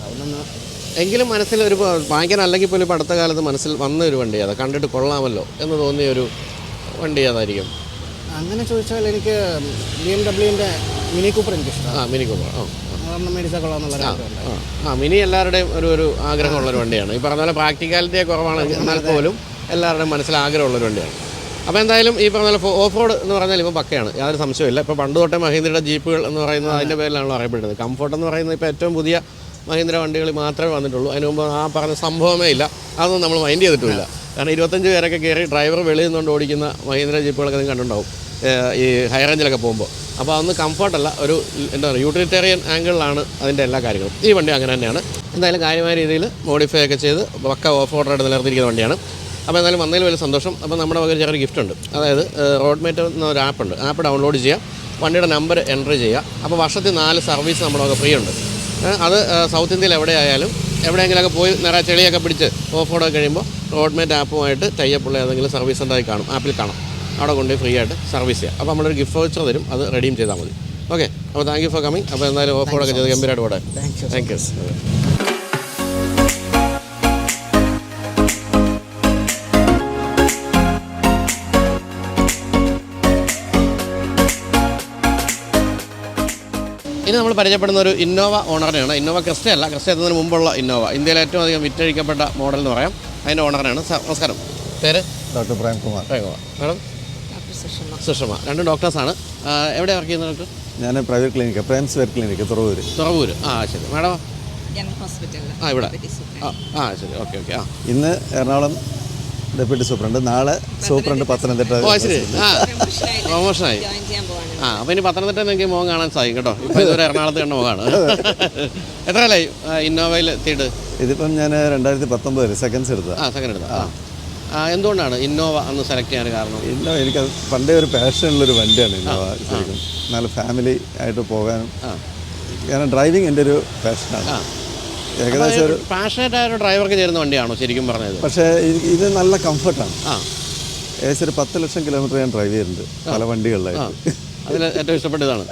അതൊന്നും എങ്കിലും മനസ്സിൽ ഒരു വാങ്ങിക്കാൻ അല്ലെങ്കിൽ പോലും ഇപ്പോൾ അടുത്ത കാലത്ത് മനസ്സിൽ വന്ന ഒരു വണ്ടി അത് കണ്ടിട്ട് കൊള്ളാമല്ലോ എന്ന് തോന്നിയ ഒരു വണ്ടി ഏതായിരിക്കും? അങ്ങനെ ചോദിച്ചാൽ എനിക്ക് BMW മിനി കൂപ്പർ എനിക്കിഷ്ടമാണ്. മിനി കൂപ്പർ മേടിച്ചാൽ കൊള്ളാമെന്നുള്ള മിനി എല്ലാവരുടെയും ഒരു ആഗ്രഹമുള്ളൊരു വണ്ടിയാണ്. ഈ പറഞ്ഞ പോലെ പ്രാക്ടിക്കാലിറ്റിയെ കുറവാണ് എന്നാൽ പോലും എല്ലാവരുടെയും മനസ്സിൽ ആഗ്രഹമുള്ളൊരു വണ്ടിയാണ്. അപ്പോൾ എന്തായാലും ഈ പറഞ്ഞ പോലെ ഓഫ് റോഡ് എന്ന് പറഞ്ഞാൽ ഇപ്പോൾ പക്കയാണ്, യാതൊരു സംശയമില്ല. ഇപ്പോൾ പണ്ട് തൊട്ടേ മഹീന്ദ്രയുടെ ജീപ്പുകൾ എന്ന് പറയുന്നത് അതിൻ്റെ പേരിലാണല്ലോ അറിയപ്പെടുന്നത്. കംഫോർട്ട് എന്ന് പറയുന്നത് ഇപ്പോൾ ഏറ്റവും പുതിയ മഹീന്ദ്ര വണ്ടികൾ മാത്രമേ വന്നിട്ടുള്ളൂ. അതിന് മുമ്പ് ആ പറഞ്ഞ സംഭവമേ ഇല്ല, അതൊന്നും നമ്മൾ മൈൻഡ് ചെയ്തിട്ടുമില്ല. കാരണം 25 പേരൊക്കെ കയറി ഡ്രൈവർ വെളിയിൽ നിന്നുകൊണ്ട് ഓടിക്കുന്ന മഹീന്ദ്ര ജീപ്പുകളൊക്കെ നിങ്ങൾ കണ്ടിട്ടുണ്ടാവും ഈ ഹൈ റേഞ്ചിലൊക്കെ പോകുമ്പോൾ. അപ്പോൾ അതൊന്നും കംഫർട്ടല്ല, ഒരു എന്താ പറയുക യൂട്ടിലിറ്റേറിയൻ ആംഗിളിലാണ് അതിൻ്റെ എല്ലാ കാര്യങ്ങളും. ഈ വണ്ടി അങ്ങനെ തന്നെയാണ്. എന്തായാലും കാര്യമായ രീതിയിൽ മോഡിഫൈ ഒക്കെ ചെയ്ത് പക്ക ഓഫ് റോഡായിട്ട് നിലനിർത്തിയിരിക്കുന്ന വണ്ടിയാണ്. അപ്പോൾ എന്തായാലും വന്നതിൽ വലിയ സന്തോഷം. അപ്പോൾ നമ്മുടെ വകയിൽ ചെറിയൊരു ഗിഫ്റ്റ് ഉണ്ട്. അതായത് റോഡ്മേറ്റ് എന്നൊരു ആപ്പുണ്ട്. ആപ്പ് ഡൗൺലോഡ് ചെയ്യുക, വണ്ടിയുടെ നമ്പർ എൻ്റർ ചെയ്യുക. അപ്പോൾ വർഷത്തിൽ 4 സർവീസ് നമ്മുടെ വക ഫ്രീ ഉണ്ട്. അത് സൗത്ത് ഇന്ത്യയിൽ എവിടെയായാലും എവിടെയെങ്കിലുമൊക്കെ പോയി നിറയെ ചെളിയൊക്കെ പിടിച്ച് ഓഫ് റോഡൊക്കെ കഴിയുമ്പോൾ റോഡ്മേറ്റ് ആപ്പുമായിട്ട് ടൈപ്പുള്ള ഏതെങ്കിലും സർവീസ് സെൻ്ററായി കാണും, ആപ്പിൽ കാണാം. അവിടെ കൊണ്ടുപോയി ഫ്രീ ആയിട്ട് സർവീസ് ചെയ്യാം. അപ്പോൾ നമ്മളൊരു ഗിഫ്റ്റ് വൗച്ചർ തരും, അത് റെഡീം ചെയ്താൽ മതി. ഓക്കെ. അപ്പോൾ താങ്ക് യു ഫോർ കമ്മിങ്. അപ്പോൾ എന്തായാലും ഓഫ് റോഡൊക്കെ ചെയ്ത് ഗംഭീരമായിട്ട് പോട്ടെ. Thank you. ഇനി നമ്മൾ പരിചയപ്പെടുന്ന ഒരു ഇന്നോവ ഓണറിനെയാണ്. ഇന്നോവ ക്രിസ്റ്റ അല്ല, ക്രിസ്റ്റ എത്തുന്നതിന് മുമ്പുള്ള ഇന്നോവ, ഇന്ത്യയിലെ ഏറ്റവും അധികം വിറ്റഴിക്കപ്പെട്ട മോഡൽ എന്ന് പറയാം. അതിൻ്റെ ഓണറിനാണ്. നമസ്കാരം. പേര്? ഡോക്ടർ പ്രേംകുമാർ. മാഡം? സുഷമ. 2 ഡോക്ടേഴ്സാണ്. എവിടെ വർക്ക് ചെയ്യുന്ന ഡോക്ടർ? ഞാൻ private clinic, Prem's vet clinic, Thuravoor. ശരി. മാഡം? ഇവിടെ. ശരി. ഓക്കെ. ഇന്ന് എറണാകുളം ഡെപ്യൂട്ടി സൂപ്രണ്ട്, നാളെ സൂപ്രണ്ട് പത്തനംതിട്ട. ശരി. പ്രൊമോഷനായി. അപ്പോൾ ഇനി പത്തനംതിട്ട നിങ്ങൾക്ക് മോൻ കാണാൻ സാധിക്കും കേട്ടോ. ഇപ്പോൾ ഇതുവരെ എറണാകുളത്ത് കണ്ട മോനാണ്. എത്ര കാലമായി ഇന്നോവയിൽ എത്തിയിട്ട്? ഇതിപ്പം ഞാൻ 2019 സെക്കൻഡ്സ് എടുത്തത്. സെക്കൻഡ് എടുത്ത. എന്തുകൊണ്ടാണ് ഇന്നോവ അന്ന് സെലക്ട് ചെയ്യാൻ കാരണം? ഇന്നോവ എനിക്ക് പണ്ടേ ഒരു പാഷനുള്ളൊരു വണ്ടിയാണ് ഇന്നോവ. ശരിക്കും നല്ല ഫാമിലി ആയിട്ട് പോകാനും, കാരണം ഡ്രൈവിങ് എൻ്റെ ഒരു പാഷനാണ്. ഏകദേശം ഒരു പാഷനേറ്റ് ആയ ഒരു ഡ്രൈവർക്ക് ചേരുന്ന വണ്ടിയാണോ ശരിക്കും പറഞ്ഞത്? പക്ഷേ ഇത് നല്ല കംഫർട്ടാണ്. ഏകദേശം ഒരു 10 ലക്ഷം കിലോമീറ്റർ ഞാൻ ഡ്രൈവ് ചെയ്തിട്ടുണ്ട് പല വണ്ടികളിലായിട്ട്. അതിൽ ഏറ്റവും ഇഷ്ടപ്പെട്ടതാണ്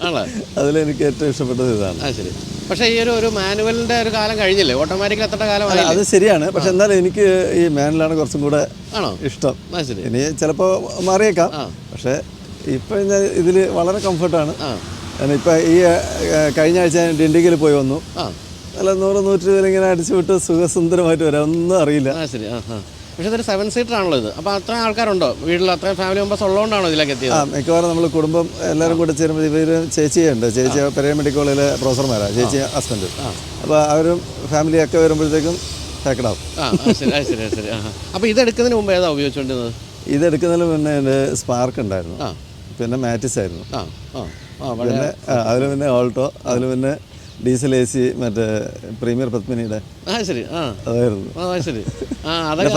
ആണല്ലേ? അതിലെനിക്ക് ഏറ്റവും ഇഷ്ടപ്പെട്ടത് ഇതാണ്. ശരി. പക്ഷേ ഈ ഒരു മാനുവലിൻ്റെ ഒരു കാലം കഴിഞ്ഞില്ലേ, ഓട്ടോമാറ്റിക്കൽ എത്തേണ്ട കാലമായി. അത് ശരിയാണ്. പക്ഷെ എന്നാലും എനിക്ക് ഈ മാനുവലാണ് കുറച്ചും കൂടെ ഇഷ്ടം. ശരി. ഇനി ചിലപ്പോൾ മാറിയേക്കാം. പക്ഷേ ഇപ്പം ഇതിൽ വളരെ കംഫർട്ടാണ്. ഇപ്പം ഈ കഴിഞ്ഞ ആഴ്ച ഞാൻ ഡിണ്ടിഗിൽ പോയി വന്നു. നല്ല 100-120 ഇങ്ങനെ അടിച്ചു വിട്ട് സുഖസുന്ദരമായിട്ട് വരാം, ഒന്നും അറിയില്ല. ശരി. പക്ഷേ ഇതൊരു 7 സീറ്റർ ആണല്ലോ ഇത്. അപ്പോൾ അത്രയും ആൾക്കാരുണ്ടോ വീട്ടിൽ? അത്രയും ഫാമിലി മെമ്പേഴ്സ് ഉള്ളതുകൊണ്ടാണോ ഇതിലേക്ക് എത്തിയത്? മിക്കവാറും നമ്മൾ കുടുംബം എല്ലാവരും കൂടെ ചേരുമ്പോൾ ഇവർ ചേച്ചിയുണ്ട്. ചേച്ചി പെരിയ മെഡിക്കൽ കോളേജിലെ പ്രൊഫസർമാരാണ്, ചേച്ചി ഹസ്ബൻഡ്. അപ്പോൾ അവരും ഫാമിലിയൊക്കെ വരുമ്പോഴത്തേക്കും പാക്കഡാവും. ശരി. അപ്പോൾ ഇതെടുക്കുന്നതിന് മുമ്പ് ഏതാ ഉപയോഗിച്ചുകൊണ്ടിരുന്നത്? ഇതെടുക്കുന്നതിന് മുന്നേ എൻ്റെ സ്പാർക്ക് ഉണ്ടായിരുന്നു, പിന്നെ മാറ്റിസ് ആയിരുന്നു, പിന്നെ അതിൽ പിന്നെ ഓൾട്ടോ, അതിൽ പിന്നെ ഡീസൽ AC മറ്റേ പ്രീമിയർ പത്മിനിയുടെ അതായിരുന്നു.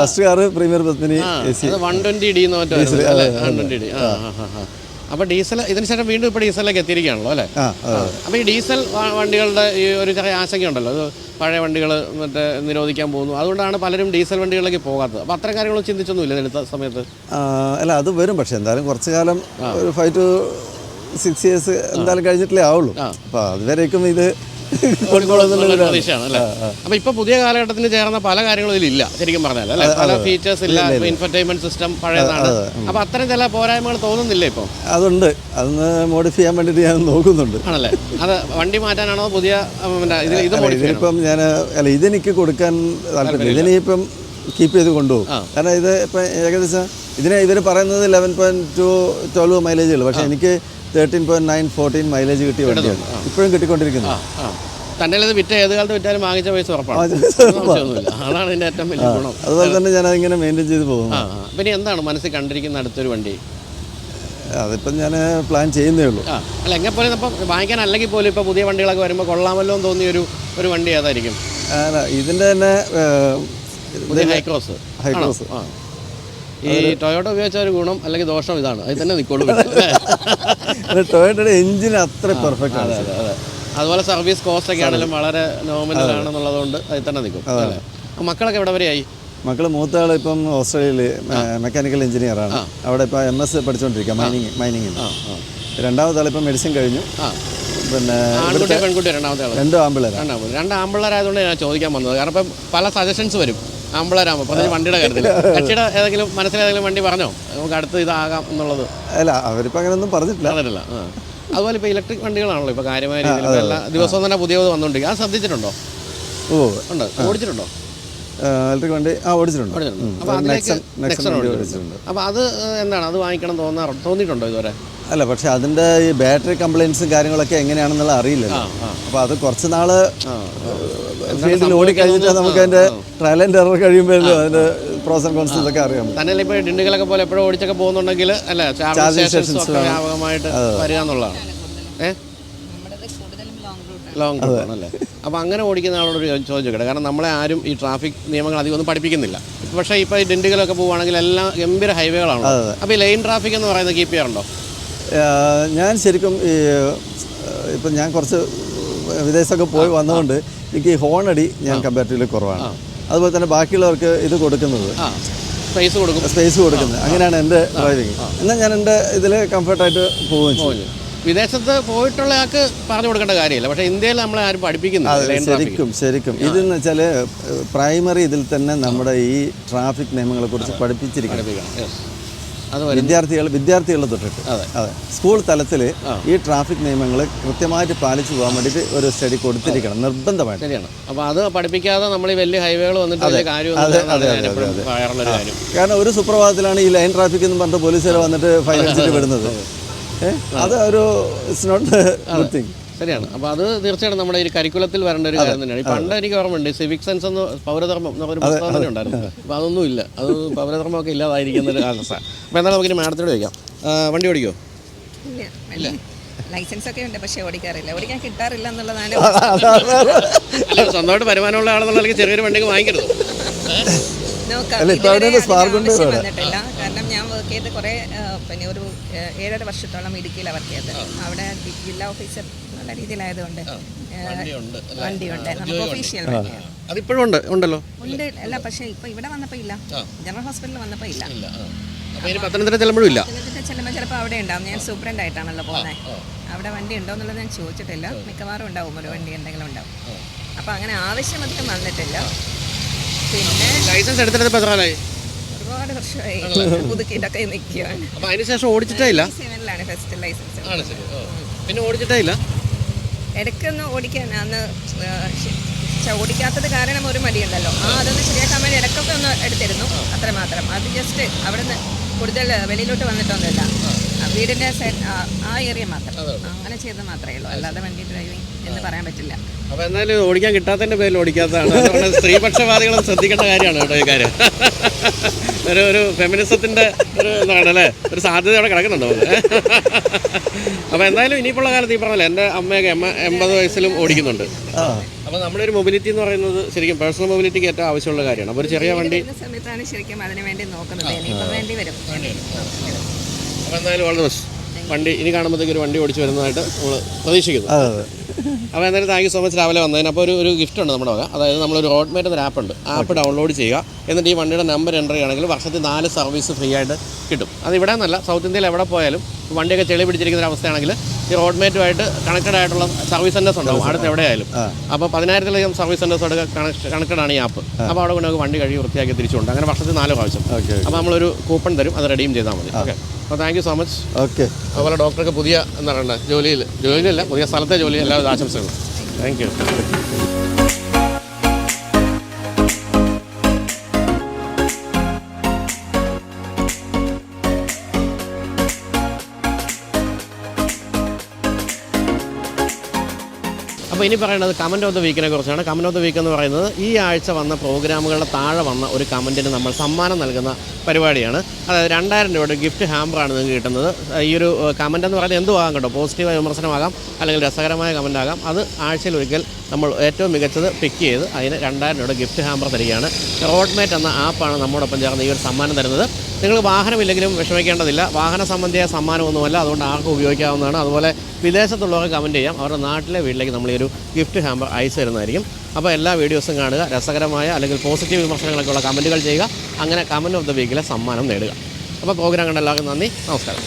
First car premier Padmini AC 120D എന്ന് മറ്റോ 120D. അപ്പോൾ ഡീസൽ ഇതിന് ശേഷം വീണ്ടും ഇപ്പോൾ ഡീസലിലേക്ക് എത്തിയിരിക്കുകയാണല്ലോ അല്ലേ? അപ്പോൾ ഈ ഡീസൽ വണ്ടികളുടെ ഈ ഒരു ചെറിയ ആശങ്കയുണ്ടല്ലോ, അത് പഴയ വണ്ടികൾ മറ്റേ നിരോധിക്കാൻ പോകുന്നു, അതുകൊണ്ടാണ് പലരും ഡീസൽ വണ്ടികളിലേക്ക് പോകാത്തത്. അപ്പോൾ അത്തരം കാര്യങ്ങൾ ചിന്തിച്ചൊന്നുമില്ല എടുത്ത സമയത്ത്? അല്ല, അത് വരും. പക്ഷേ എന്തായാലും കുറച്ച് കാലം ഒരു 5 to 6 years എന്തായാലും കഴിഞ്ഞിട്ടേ ആവുള്ളൂ. അപ്പോൾ അതുവരേക്കും ഇത് പ്രതീക്ഷയാണ് അല്ലേ? അപ്പോൾ ഇപ്പോൾ പുതിയ കാലഘട്ടത്തിന് ചേർന്ന പല കാര്യങ്ങളും ഇതിലില്ല ശരിക്കും പറഞ്ഞാൽ അല്ലേ? പല ഫീച്ചേഴ്സ് ഇല്ല, ഇൻഫർടൈൻമെന്റ് സിസ്റ്റം പഴയതാണ്. അപ്പോൾ അത്തരം ചില പോരായ്മകൾ തോന്നുന്നില്ല ഇപ്പോൾ? അതുണ്ട്, അതൊന്ന് മോഡിഫൈ ചെയ്യാൻ വേണ്ടിയിട്ട് ഞാൻ നോക്കുന്നുണ്ട്. ആണല്ലേ? അത് വണ്ടി മാറ്റാനാണോ പുതിയ ഇതിനിപ്പം ഞാൻ അല്ല ഇതെനിക്ക് കൊടുക്കാൻ താല്പര്യം. ഇതിനിപ്പം കീപ്പ് ചെയ്ത് കൊണ്ടുപോകും. കാരണം ഇത് ഇപ്പം ഏകദേശം ഇതിനെ ഇവർ പറയുന്നത് 11.2 12 മൈലേജേ ഉള്ളൂ. പക്ഷേ എനിക്ക് 13.9 14 മൈലേജ് കിട്ടിയ വണ്ടിയാണ് ഇപ്പോഴും കിട്ടിക്കൊണ്ടിരിക്കുന്നത്. തന്നെ ഇത് വിറ്റ ഏത് കാലത്ത് വിറ്റാലും വാങ്ങിച്ച പൈസ ഉറപ്പാണ്. അതാണ് ഇതിൻ്റെ ഏറ്റവും വലിയ ഗുണം. അതുപോലെ തന്നെ ഞാൻ അതിങ്ങനെ മെയിൻറ്റെയിൻ ചെയ്ത് പോകും. പിന്നെ എന്താണ് മനസ്സിൽ കണ്ടിരിക്കുന്ന അടുത്തൊരു വണ്ടി? അതിപ്പം ഞാൻ പ്ലാൻ ചെയ്യുന്നേ ഉള്ളൂ. അല്ല എങ്ങനെ പോലും ഇപ്പം വാങ്ങിക്കാൻ അല്ലെങ്കിൽ പോലും ഇപ്പോൾ പുതിയ വണ്ടികളൊക്കെ വരുമ്പോൾ കൊള്ളാമല്ലോ എന്ന് തോന്നിയ ഒരു വണ്ടി ഏതായിരിക്കും? അല്ല ഇതിൻ്റെ തന്നെ ഹൈക്രോസ്. ഈ ടൊയോട്ട ഉപയോഗിച്ച ഒരു ഗുണം അല്ലെങ്കിൽ ദോഷം ഇതാണ്, അതിൽ തന്നെ നിൽക്കോളൂ. ടൊയോട്ടയുടെ എഞ്ചിൻ അത്ര പെർഫെക്റ്റ് ആണ്. അതുപോലെ സർവീസ് കോസ്റ്റ് ഒക്കെ ആണെങ്കിലും വളരെ നോമിനലാണെന്നുള്ളതുകൊണ്ട് അതിൽ തന്നെ നിൽക്കും. മക്കളൊക്കെ എവിടെ വരെയായി? മക്കൾ മൂത്ത ആൾ ഇപ്പം ഓസ്ട്രേലിയയിൽ മെക്കാനിക്കൽ എഞ്ചിനീയറാണ്. അവിടെ ഇപ്പോൾ MS പഠിച്ചുകൊണ്ടിരിക്കുക, മൈനിങ്ങിൽ. രണ്ടാമത്തെ ആൾ ഇപ്പം മെഡിസിൻ കഴിഞ്ഞു. പിന്നെ പെൺകുട്ടി രണ്ടാമത്തെ ആൾ. 2 ആമ്പിള്ളേരായതുകൊണ്ട് ഞാൻ ചോദിക്കാൻ വന്നത്. കാരണം ഇപ്പം പല സജഷൻസ് വരും ആമ്പിള്ളേരാകുമ്പോൾ, പ്രത്യേകിച്ച് വണ്ടിയുടെ കാര്യത്തിൽ. കക്ഷിയുടെ ഏതെങ്കിലും മനസ്സിലേതെങ്കിലും വണ്ടി പറഞ്ഞോ നമുക്ക് അടുത്ത് ഇതാകാം എന്നുള്ളത്? അല്ല, അവരിപ്പോൾ അങ്ങനെയൊന്നും പറഞ്ഞിട്ടില്ല. അതുപോലെ ഇപ്പോൾ ഇലക്ട്രിക് വണ്ടികളാണല്ലോ ഇപ്പോൾ കാര്യമായ രീതിയിൽ എല്ലാ ദിവസവും തന്നെ പുതിയത് വന്നുകൊണ്ടിരിക്കുക. അത് ശ്രദ്ധിച്ചിട്ടുണ്ടോ? ഉണ്ട്. ഓടിച്ചിട്ടുണ്ടോ ഇലക്ട്രിക് വണ്ടി? ഓടിച്ചിട്ടുണ്ട്. അപ്പോൾ അതിലേക്ക് അപ്പോൾ അത് എന്താണ്, അത് വാങ്ങിക്കണം തോന്നിയിട്ടുണ്ടോ ഇതുവരെ? അല്ല, പക്ഷെ അതിൻ്റെ ഈ ബാറ്ററി കംപ്ലയിൻസും കാര്യങ്ങളൊക്കെ എങ്ങനെയാണെന്നുള്ള അറിയില്ല. അപ്പോൾ അത് കുറച്ച് നാൾ ഫീൽഡിൽ ഓടിക്കഴിഞ്ഞിട്ട് നമുക്ക് അതിൻ്റെ ട്രയൽ ആൻഡ് എറർ കഴിയുമ്പോഴല്ലോ അതിൻ്റെ പ്രോസ് ആൻഡ് കോൺസ് ഒക്കെ അറിയാം. തന്നെ ഇപ്പോൾ ഡിണ്ടുകളൊക്കെ പോലെ എപ്പോഴും ഓടിച്ചൊക്കെ പോകുന്നുണ്ടെങ്കിൽ അല്ലേ ചാർജിങ് സ്റ്റേഷൻസ് വ്യാപകമായിട്ട് വരിക എന്നുള്ളതാണ്. ലോങ് റൂട്ടാണല്ലേ? അപ്പോൾ അങ്ങനെ ഓടിക്കുന്ന ആളോട് ചോദിച്ചോട്ടെ. കാരണം നമ്മളെ ആരും ഈ ട്രാഫിക് നിയമങ്ങൾ അധികം ഒന്നും പഠിപ്പിക്കുന്നില്ല. പക്ഷേ ഇപ്പോൾ ഈ ഡിണ്ടുകളൊക്കെ പോവുകയാണെങ്കിൽ എല്ലാം ഗംഭീര ഹൈവേകളാണ്. അപ്പോൾ ഈ ലൈൻ ട്രാഫിക് എന്ന് പറയുന്നത് കീപ്പ് ചെയ്യാറുണ്ടോ? ഞാൻ ശരിക്കും ഇപ്പം ഞാൻ കുറച്ച് വിദേശത്തൊക്കെ പോയി വന്നതുകൊണ്ട് എനിക്ക് ഈ ഹോണടി ഞാൻ കമ്പാരിറ്റീവ്ലി കുറവാണ്. അതുപോലെ തന്നെ ബാക്കിയുള്ളവർക്ക് ഇത് കൊടുക്കുന്നത് സ്പേസ് കൊടുക്കുന്നത് അങ്ങനെയാണ് എൻ്റെ ഡ്രൈവിങ്. എന്നാൽ ഞാൻ എൻ്റെ ഇതിൽ കംഫർട്ടായിട്ട് പോവുകയും ചെയ്യും. വിദേശത്ത് പോയിട്ടുള്ള ആൾക്ക് പറഞ്ഞു കൊടുക്കേണ്ട കാര്യമില്ല, പക്ഷേ ഇന്ത്യയിൽ നമ്മളെ ആരും പഠിപ്പിക്കുന്നില്ല. ശരിക്കും ഇതെന്ന് വെച്ചാൽ പ്രൈമറി ഇതിൽ തന്നെ നമ്മുടെ ഈ ട്രാഫിക് നിയമങ്ങളെ കുറിച്ച് പഠിപ്പിച്ചിരിക്കണം വിദ്യാർത്ഥികളെ തൊട്ടിട്ട്. അതെ, സ്കൂൾ തലത്തിൽ ഈ ട്രാഫിക് നിയമങ്ങൾ കൃത്യമായിട്ട് പാലിച്ചു പോകാൻ വേണ്ടിയിട്ട് ഒരു സ്റ്റഡി കൊടുത്തിരിക്കണം നിർബന്ധമായിട്ട്. ശരിയാണ്. അപ്പോൾ അത് പഠിപ്പിക്കാതെ നമ്മൾ ഈ വലിയ ഹൈവേകൾ വന്നിട്ട് കാരണം ഒരു സുപ്രഭാതത്തിലാണ് ഈ ലൈൻ ട്രാഫിക് എന്ന് പറഞ്ഞിട്ട് പോലീസുകാർ വന്നിട്ട് ഫൈൻ അടിച്ചിട്ട് വിടുന്നത്. അത് ഒരു ഇറ്റ്സ് നോട്ട് ഗുഡ് തിങ്. ശരിയാണ്. അപ്പോൾ അത് തീർച്ചയായിട്ടും നമ്മുടെ ഈ കരിക്കുലത്തിൽ വരേണ്ട ഒരു കാര്യം തന്നെയാണ്. ഈ പണ്ട് എനിക്ക് ഓർമ്മയുണ്ട് സിവിക് സെൻസ് എന്ന് പൗരധർമ്മം എന്നൊരു പുസ്തകം തന്നെ ഉണ്ടായിരുന്നു. അപ്പോൾ അതൊന്നും ഇല്ല, അത് പൗരധർമ്മമൊക്കെ ഇല്ലാതായിരിക്കുന്ന ഒരു അവസ്ഥ. അപ്പോൾ എന്തായാലും നമുക്കിനി മാഡത്തോട് ചോദിക്കാം, വണ്ടി ഓടിക്കുമോ? ഇല്ല, ലൈസൻസ് ഒക്കെ ഉണ്ട്, പക്ഷേ ഓടിക്കാറില്ല, ഓടിക്കാൻ കിട്ടാറില്ല എന്നുള്ളതാണ്. സ്വന്തമായിട്ട് വരുമാനമുള്ള ആളെന്നുള്ള ചെറിയൊരു വണ്ടിക്ക് വാങ്ങിക്കരുത്. വന്നിട്ടില്ല. കാരണം ഞാൻ വർക്ക് ചെയ്ത് കുറേ പിന്നെ ഒരു 7.5 വർഷത്തോളം ഇടുക്കിയിലാണ് വർക്ക് ചെയ്തത്. അവിടെ ജില്ലാ ഓഫീസർ നല്ല രീതിയിലായതുകൊണ്ട് വണ്ടിയുണ്ട്, നമുക്ക് ഒഫീഷ്യൽ വണ്ടിയാണ്. അതിപ്പോഴും ഉണ്ടല്ലോ? ഉണ്ട്. അല്ല, പക്ഷേ ഇപ്പം ഇവിടെ വന്നപ്പോൾ ഇല്ല, ജനറൽ ഹോസ്പിറ്റലിൽ വന്നപ്പോൾ ഇല്ല. പത്തനംതിട്ട ചെല്ലുമ്പോഴും ഇല്ല. ചെല്ലുമ്പോൾ ചിലപ്പോൾ അവിടെ ഉണ്ടാവും. ഞാൻ സൂപ്രണ്ടായിട്ടാണല്ലോ പോകുന്നത്. അവിടെ വണ്ടി ഉണ്ടോ എന്നുള്ളത് ഞാൻ ചോദിച്ചിട്ടില്ല. മിക്കവാറും ഉണ്ടാവും, ഒരു വണ്ടി എന്തെങ്കിലും ഉണ്ടാവും. അപ്പോൾ അങ്ങനെ ആവശ്യം അധികം വന്നിട്ടില്ല. പിന്നെ ലൈസൻസ് എടുത്തിട്ട് എത്രയായി? ഒരുപാട് വർഷമായി പുതുക്കിയിട്ടൊക്കെ നിൽക്കുകയാണ്. അപ്പോൾ അതിനുശേഷം ഓടിച്ചിട്ടേ ഇല്ല? 7-ലാണ് ഫസ്റ്റ് ലൈസൻസ്. പിന്നെ ഓടിച്ചിട്ടേ ഇല്ല? ഇടയ്ക്കൊന്ന് ഓടിക്കാൻ അന്ന് ഓടിക്കാത്തത് കാരണം ഒരു മടിയുണ്ടല്ലോ, അതൊന്ന് ശരിയാക്കാൻ വേണ്ടി ഇടയ്ക്കൊക്കെ ഒന്ന് എടുത്തിരുന്നു, അത്രമാത്രം. അത് ജസ്റ്റ് അവിടെ നിന്ന് കൂടുതൽ വെളിയിലോട്ട് വന്നിട്ടൊന്നുമില്ല, വീടിൻ്റെ ആ ഏരിയ മാത്രം അങ്ങനെ ചെയ്തത് മാത്രമേ ഉള്ളൂ, അല്ലാതെ വണ്ടി ഡ്രൈവിംഗ് എന്ന് പറയാൻ പറ്റില്ല. അപ്പോൾ എന്തായാലും ഓടിക്കാൻ കിട്ടാത്തതിൻ്റെ പേരിൽ ഓടിക്കാത്തതാണ്. അതുകൊണ്ട് സ്ത്രീപക്ഷപാതികളും ശ്രദ്ധിക്കേണ്ട കാര്യമാണ് കേട്ടോ ഈ കാര്യം. ഒരു ഫെമിനിസത്തിൻ്റെ ഒരു എന്താണ് അല്ലേ, ഒരു സാധ്യത അവിടെ കിടക്കുന്നുണ്ടോ? അപ്പോൾ എന്തായാലും ഇനിയിപ്പോൾ കാലത്ത് ഈ പറഞ്ഞല്ലേ, എൻ്റെ അമ്മയൊക്കെ 80 വയസ്സിലും ഓടിക്കുന്നുണ്ട്. അപ്പോൾ നമ്മുടെ ഒരു മൊബിലിറ്റി എന്ന് പറയുന്നത് ശരിക്കും പേഴ്സണൽ മൊബിലിറ്റിക്ക് ഏറ്റവും ആവശ്യമുള്ള കാര്യമാണ്. അപ്പോൾ ഒരു ചെറിയ വണ്ടി സമയത്താണ് ശരിക്കും അതിന് വേണ്ടി നോക്കുന്നത്, ഇനിയിപ്പോൾ വേണ്ടി വരും. അപ്പോൾ എന്തായാലും വളരെ ബെസ്റ്റ് വണ്ടി ഇനി കാണുമ്പോഴത്തേക്ക് ഒരു വണ്ടി ഓടിച്ച് വരുന്നതായിട്ട് നമ്മൾ പ്രതീക്ഷിക്കുന്നു. അപ്പോൾ എന്തായാലും താങ്ക് യു സോ മച്ച് രാവിലെ വന്നതിന്. അപ്പോൾ ഒരു ഗിഫ്റ്റ് ഉണ്ട് നമ്മുടെ വക. അതായത് നമ്മളൊരു റോഡ്മേറ്റ് എന്നൊരു ആപ്പ് ഉണ്ട്, ആപ്പ് ഡൗൺലോഡ് ചെയ്യുക. എന്നിട്ട് ഈ വണ്ടിയുടെ നമ്പർ എൻ്റർ ചെയ്യുകയാണെങ്കിൽ വർഷത്തിൽ 4 സർവീസ് ഫ്രീ ആയിട്ട് കിട്ടും. അത് ഇവിടെ നിന്നല്ല, സൗത്ത് ഇന്ത്യയിൽ എവിടെ പോയാലും വണ്ടിയൊക്കെ ചെളി പിടിച്ചിരിക്കുന്ന ഒരു അവസ്ഥയാണെങ്കിൽ ഈ റോഡ്മേറ്റുമായിട്ട് കണക്റ്റഡ് ആയിട്ടുള്ള സർവീസ് സെൻറ്റേഴ്സ് ഉണ്ടാവും അടുത്ത് എവിടെയായാലും. അപ്പോൾ 10,000-ലധികം സർവീസ് സെൻറ്റേഴ്സോട് കണക്റ്റഡ് ആണ് ഈ ആപ്പ്. അപ്പോൾ അവിടെ കൊണ്ട് നമുക്ക് വണ്ടി കഴുകി വൃത്തിയാക്കി തിരിച്ചുകൊണ്ട് അങ്ങനെ വർഷത്തിൽ 4 പ്രാവശ്യം. അപ്പോൾ നമ്മളൊരു കൂപ്പൺ തരും, അത് റെഡീം ചെയ്താൽ മതി. ഓക്കെ, അപ്പോൾ thank you so much. Okay. അതുപോലെ ഡോക്ടർക്ക് പുതിയ എന്താണ് പറയുന്നത് ജോലിയിലല്ല പുതിയ സ്ഥലത്തെ ജോലി എല്ലാവരും ആശംസകളും. Thank you. അപ്പോൾ ഇനി പറയുന്നത് കമൻറ്റ് ഓഫ് ദ വീക്കിനെ കുറിച്ചാണ്. കമൻറ്റ് ഓഫ് ദ വീക്ക് എന്ന് പറയുന്നത് ഈ ആഴ്ച വന്ന പ്രോഗ്രാമുകളുടെ താഴെ വന്ന ഒരു കമൻറ്റിന് നമ്മൾ സമ്മാനം നൽകുന്ന പരിപാടിയാണ്. അതായത് 2000 രൂപയുടെ ഗിഫ്റ്റ് ഹാമ്പറാണ് നിങ്ങൾക്ക് കിട്ടുന്നത്. ഈ ഒരു കമൻറ്റ് എന്ന് പറയുന്നത് എന്തും ആകാം കേട്ടോ, പോസിറ്റീവായ വിമർശനമാകാം, അല്ലെങ്കിൽ രസകരമായ കമൻ്റ് ആകാം. അത് ആഴ്ചയിൽ ഒരിക്കൽ നമ്മൾ ഏറ്റവും മികച്ചത് പിക്ക് ചെയ്ത് അതിന് 2000 രൂപയുടെ ഗിഫ്റ്റ് ഹാമ്പർ തരികയാണ്. റോഡ്മേറ്റ് എന്ന ആപ്പാണ് നമ്മോടൊപ്പം ചേർന്ന് ഈ ഒരു സമ്മാനം തരുന്നത്. നിങ്ങൾക്ക് വാഹനമില്ലെങ്കിലും വിഷമിക്കേണ്ടതില്ല, വാഹന സംബന്ധിയായ സമ്മാനമൊന്നുമല്ല, അതുകൊണ്ട് ആർക്കും ഉപയോഗിക്കാവുന്നതാണ്. അതുപോലെ വിദേശത്തുള്ളവർക്ക് കമൻറ്റ് ചെയ്യാം, അവരുടെ നാട്ടിലെ വീട്ടിലേക്ക് നമ്മൾ ഈ ഒരു ഗിഫ്റ്റ് ഹാമ്പർ അയച്ചു തരുന്നതായിരിക്കും. അപ്പോൾ എല്ലാ വീഡിയോസും കാണുക, രസകരമായ അല്ലെങ്കിൽ പോസിറ്റീവ് വിമർശനങ്ങളൊക്കെ ഉള്ള കമൻറ്റുകൾ ചെയ്യുക, അങ്ങനെ കമൻറ്റ് ഓഫ് ദ വീക്കിലെ സമ്മാനം നേടുക. അപ്പോൾ പ്രോഗ്രാം കണ്ട എല്ലാവർക്കും നന്ദി, നമസ്കാരം.